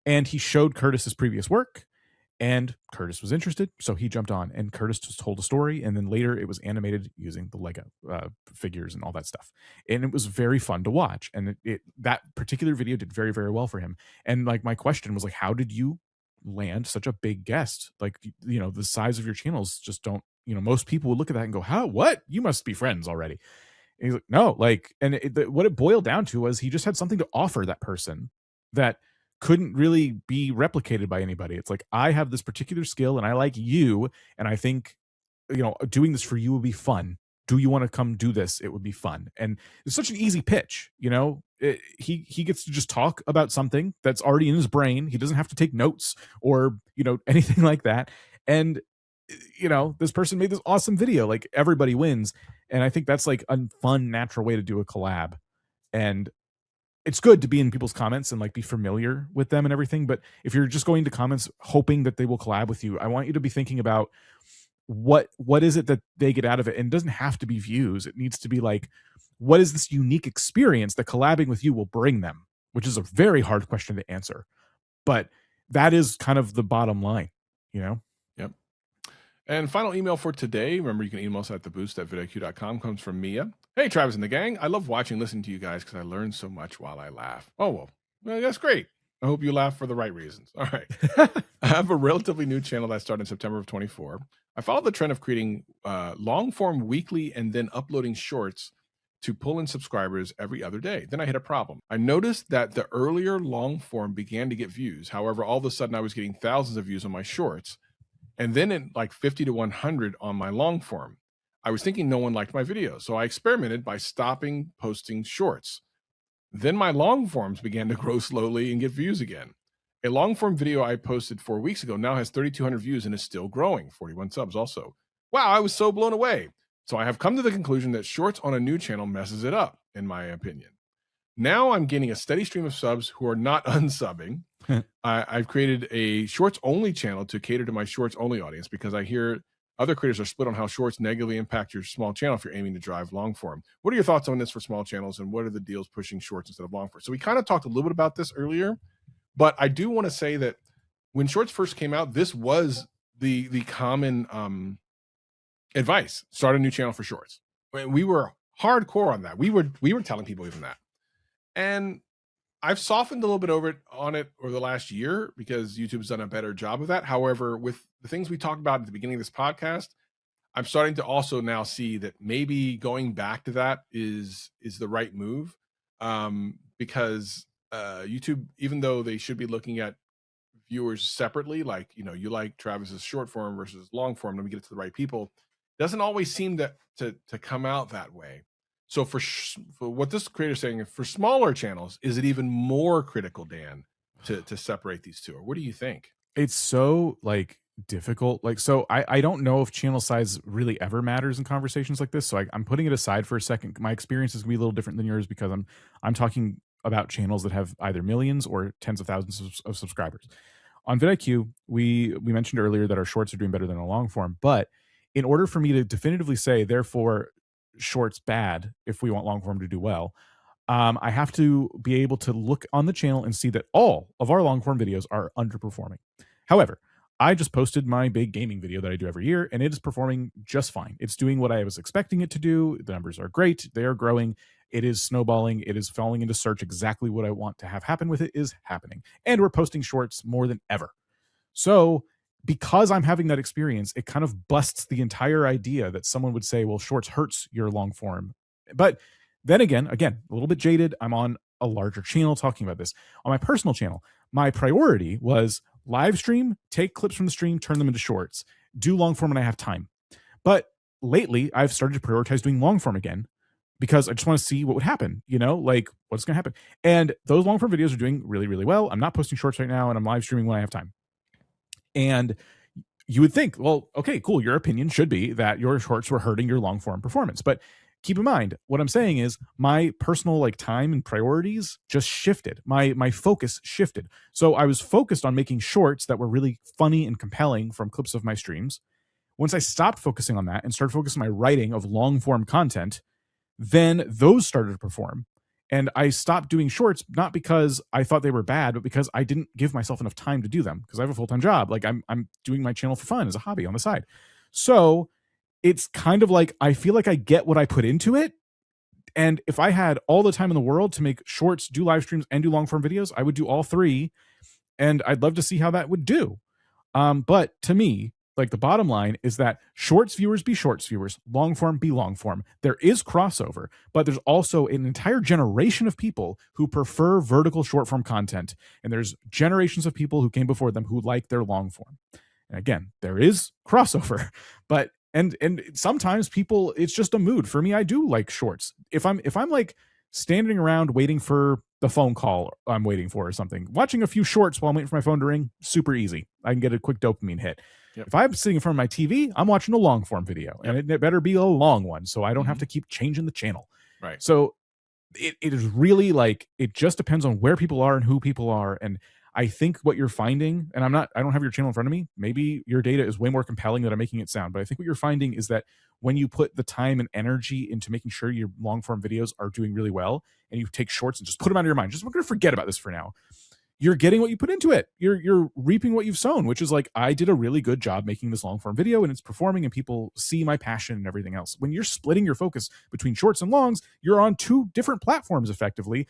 And he showed Curtis his previous work, and Curtis was interested, so he jumped on, and Curtis just told a story, and then later it was animated using the Lego figures and all that stuff, and it was very fun to watch. And that particular video did very, very well for him. And like, my question was like, how did you land such a big guest? Like, the size of your channels just don't. Most people would look at that and go, "How? What? You must be friends already." And he's like, "No, like," and what it boiled down to was he just had something to offer that person that couldn't really be replicated by anybody. It's like, I have this particular skill and I like you, and I think, doing this for you would be fun. Do you want to come do this? It would be fun. And it's such an easy pitch. He gets to just talk about something that's already in his brain. He doesn't have to take notes or anything like that. And this person made this awesome video. Like, everybody wins. And I think that's like a fun, natural way to do a collab. And it's good to be in people's comments and like be familiar with them and everything. But if you're just going to comments hoping that they will collab with you, I want you to be thinking about what is it that they get out of it. And it doesn't have to be views. It needs to be like, what is this unique experience that collabing with you will bring them? Which is a very hard question to answer, but that is kind of the bottom line, Yep. And final email for today. Remember, you can email us at theboost@vidIQ.com. Comes from Mia. Hey, Travis and the gang. I love watching and listening to you guys because I learn so much while I laugh. Oh, well, that's great. I hope you laugh for the right reasons. All right. I have a relatively new channel that started in September of 24. I follow the trend of creating long form weekly and then uploading shorts to pull in subscribers every other day. Then I hit a problem. I noticed that the earlier long form began to get views. However, all of a sudden I was getting thousands of views on my shorts, and then in like 50 to 100 on my long form. I was thinking no one liked my video, so I experimented by stopping posting shorts. Then my long forms began to grow slowly and get views again. A long form video I posted 4 weeks ago now has 3,200 views and is still growing, 41 subs also. Wow, I was so blown away. So I have come to the conclusion that shorts on a new channel messes it up, in my opinion. Now I'm gaining a steady stream of subs who are not unsubbing. I've created a shorts only channel to cater to my shorts only audience because I hear other creators are split on how shorts negatively impact your small channel if you're aiming to drive long form. What are your thoughts on this for small channels, and what are the deals pushing shorts instead of long form? So we kind of talked a little bit about this earlier, but I do want to say that when shorts first came out, this was the common advice: start a new channel for shorts. We were hardcore on that. We were telling people even that. And I've softened a little bit on it over the last year because YouTube's done a better job of that. However, with the things we talked about at the beginning of this podcast, I'm starting to also now see that maybe going back to that is the right move, because YouTube, even though they should be looking at viewers separately, like, you like Travis's short form versus long form, let me get it to the right people, doesn't always seem to come out that way. So for what this creator is saying, for smaller channels, is it even more critical, Dan, to separate these two? Or what do you think? It's so like difficult. Like, so I don't know if channel size really ever matters in conversations like this. So I'm putting it aside for a second. My experience is gonna be a little different than yours because I'm talking about channels that have either millions or tens of thousands of subscribers. On vidIQ, we mentioned earlier that our shorts are doing better than a long form, but in order for me to definitively say, therefore, shorts bad if we want long form to do well, I have to be able to look on the channel and see that all of our long form videos are underperforming. However, I just posted my big gaming video that I do every year, and it is performing just fine. It's doing what I was expecting it to do. The numbers are great. They are growing. It is snowballing. It is falling into search. Exactly what I want to have happen with it is happening. And we're posting shorts more than ever. So because I'm having that experience, it kind of busts the entire idea that someone would say, well, shorts hurts your long form. But then again, a little bit jaded. I'm on a larger channel talking about this. On my personal channel, my priority was live stream, take clips from the stream, turn them into shorts, do long form when I have time. But lately, I've started to prioritize doing long form again because I just want to see what would happen, like what's going to happen. And those long form videos are doing really, really well. I'm not posting shorts right now, and I'm live streaming when I have time. And you would think, well, okay, cool. Your opinion should be that your shorts were hurting your long form performance. But keep in mind, what I'm saying is my personal like time and priorities just shifted. My focus shifted. So I was focused on making shorts that were really funny and compelling from clips of my streams. Once I stopped focusing on that and started focusing on my writing of long form content, then those started to perform. And I stopped doing shorts, not because I thought they were bad, but because I didn't give myself enough time to do them, because I have a full-time job. Like I'm doing my channel for fun as a hobby on the side. So it's kind of like, I feel like I get what I put into it. And if I had all the time in the world to make shorts, do live streams, and do long form videos, I would do all three. And I'd love to see how that would do. But to me, like the bottom line is that shorts viewers be shorts viewers, long form be long form. There is crossover, but there's also an entire generation of people who prefer vertical short form content. And there's generations of people who came before them who like their long form. And again, there is crossover, but and sometimes people, it's just a mood. For me, I do like shorts. If I'm like standing around waiting for the phone call I'm waiting for or something, watching a few shorts while I'm waiting for my phone to ring, super easy. I can get a quick dopamine hit. Yep. If I'm sitting in front of my TV, I'm watching a long form video, and it better be a long one, so I don't have to keep changing the channel. Right. So it is really like, it just depends on where people are and who people are. And I think what you're finding, and I don't have your channel in front of me. Maybe your data is way more compelling than I'm making it sound, but I think what you're finding is that when you put the time and energy into making sure your long form videos are doing really well, and you take shorts and just put them out of your mind, just, I'm going to forget about this for now. You're getting what you put into it. You're reaping what you've sown, which is like, I did a really good job making this long form video, and it's performing, and people see my passion and everything else. When you're splitting your focus between shorts and longs, you're on two different platforms effectively,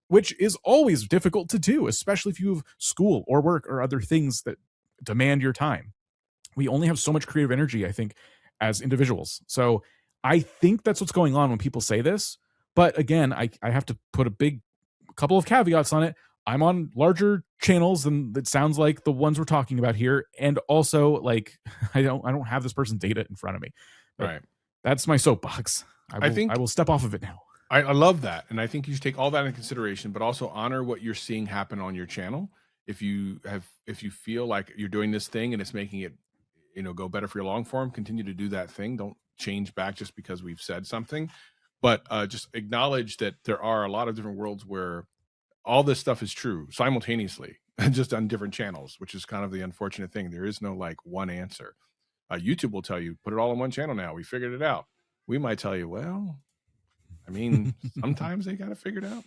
which is always difficult to do, especially if you have school or work or other things that demand your time. We only have so much creative energy, I think, as individuals. So I think that's what's going on when people say this. But again, I have to put a couple of caveats on it. I'm on larger channels than it sounds like the ones we're talking about here. And also, like, I don't have this person's data in front of me. But right. That's my soapbox. I will step off of it now. I love that. And I think you should take all that into consideration, but also honor what you're seeing happen on your channel. If you feel like you're doing this thing and it's making it, go better for your long form, continue to do that thing. Don't change back just because we've said something, but just acknowledge that there are a lot of different worlds where all this stuff is true simultaneously, just on different channels, which is kind of the unfortunate thing. There is no like one answer. YouTube will tell you, put it all on one channel now. We figured it out. We might tell you, well, I mean, sometimes they got to figure it out.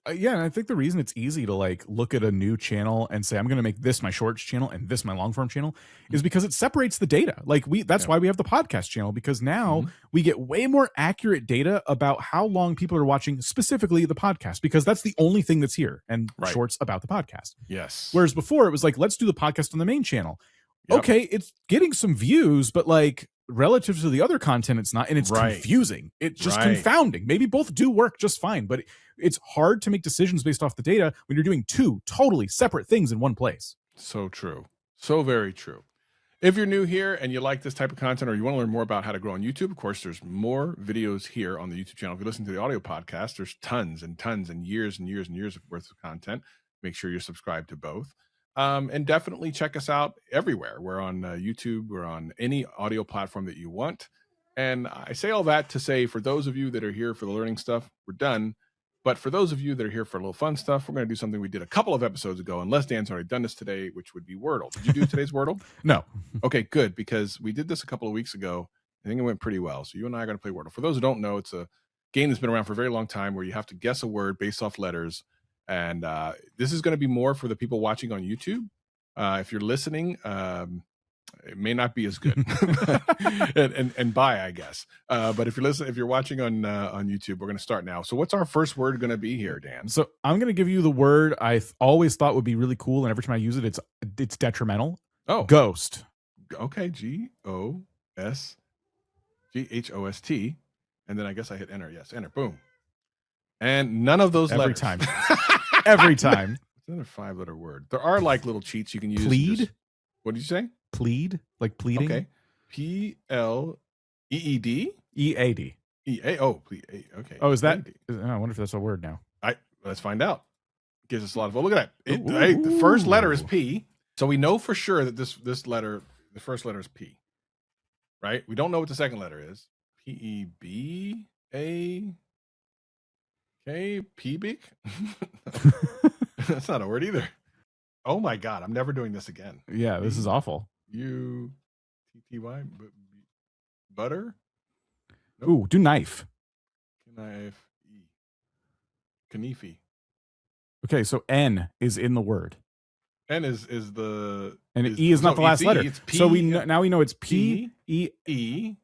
And I think the reason it's easy to like look at a new channel and say, I'm going to make this my shorts channel and this my long form channel is because it separates the data. Like that's why we have the podcast channel, because now we get way more accurate data about how long people are watching specifically the podcast, because that's the only thing that's here, and shorts about the podcast. Yes. Whereas before it was like, let's do the podcast on the main channel. Yep. Okay, it's getting some views, but like relative to the other content, it's not, and it's confusing. It's just confounding. Maybe both do work just fine, but it's hard to make decisions based off the data when you're doing two totally separate things in one place. So true. So very true. If you're new here and you like this type of content, or you want to learn more about how to grow on YouTube, of course, there's more videos here on the YouTube channel. If you listen to the audio podcast, there's tons and tons and years and years and years of worth of content. Make sure you're subscribed to both. And definitely check us out everywhere. We're on YouTube. We're on any audio platform that you want. And I say all that to say, for those of you that are here for the learning stuff, we're done. But for those of you that are here for a little fun stuff, we're going to do something we did a couple of episodes ago, unless Dan's already done this today, which would be Wordle. Did you do today's Wordle? No. Okay, good, because we did this a couple of weeks ago. I think it went pretty well. So you and I are going to play Wordle. For those who don't know, it's a game that's been around for a very long time where you have to guess a word based off letters. And this is going to be more for the people watching on YouTube. If you're listening, it may not be as good. and bye, I guess. But if you're watching on YouTube, we're going to start now. So what's our first word going to be here, Dan? So I'm going to give you the word I always thought would be really cool, and every time I use it, it's detrimental. Oh, ghost. Okay, GOSGHOST, and then I guess I hit enter. Yes, enter. Boom. And none of those every letters. Time. Every time. It's another 5-letter word. There are like little cheats you can use. Plead. What did you say? Plead, like pleading. Okay. PLEED. EAD. Oh, plead. Okay. Oh, is that? I wonder if that's a word now. Let's find out. Gives us a lot of. Look at that. The first letter is P. So we know for sure that this letter, the first letter is P, right? We don't know what the second letter is. P-E-B-A-K, P-beak? That's not a word either. Oh my God, I'm never doing this again. Yeah, this is awful. U-T-T-Y, butter? Nope. Ooh, do knife. Knife-E. Knife. Okay, so N is in the word. N is the... And E is not the last letter. It's P, so now we know it's P, E, E.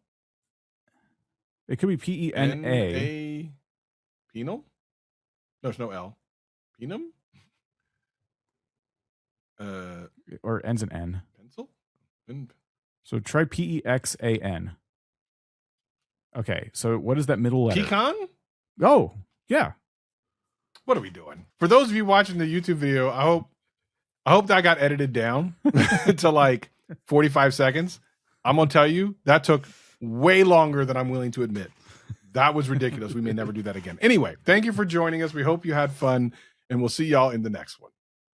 It could be P-E-N-A. Penal? No, there's no L. Penum? Or ends in N. Pencil? So try P-E-X-A-N. Okay, so what is that middle letter? Pecan? Oh, yeah. What are we doing? For those of you watching the YouTube video, I hope that got edited down to like 45 seconds. I'm going to tell you, that took way longer than I'm willing to admit. That was ridiculous. We may never do that again. Anyway, thank you for joining us. We hope you had fun, and we'll see y'all in the next one.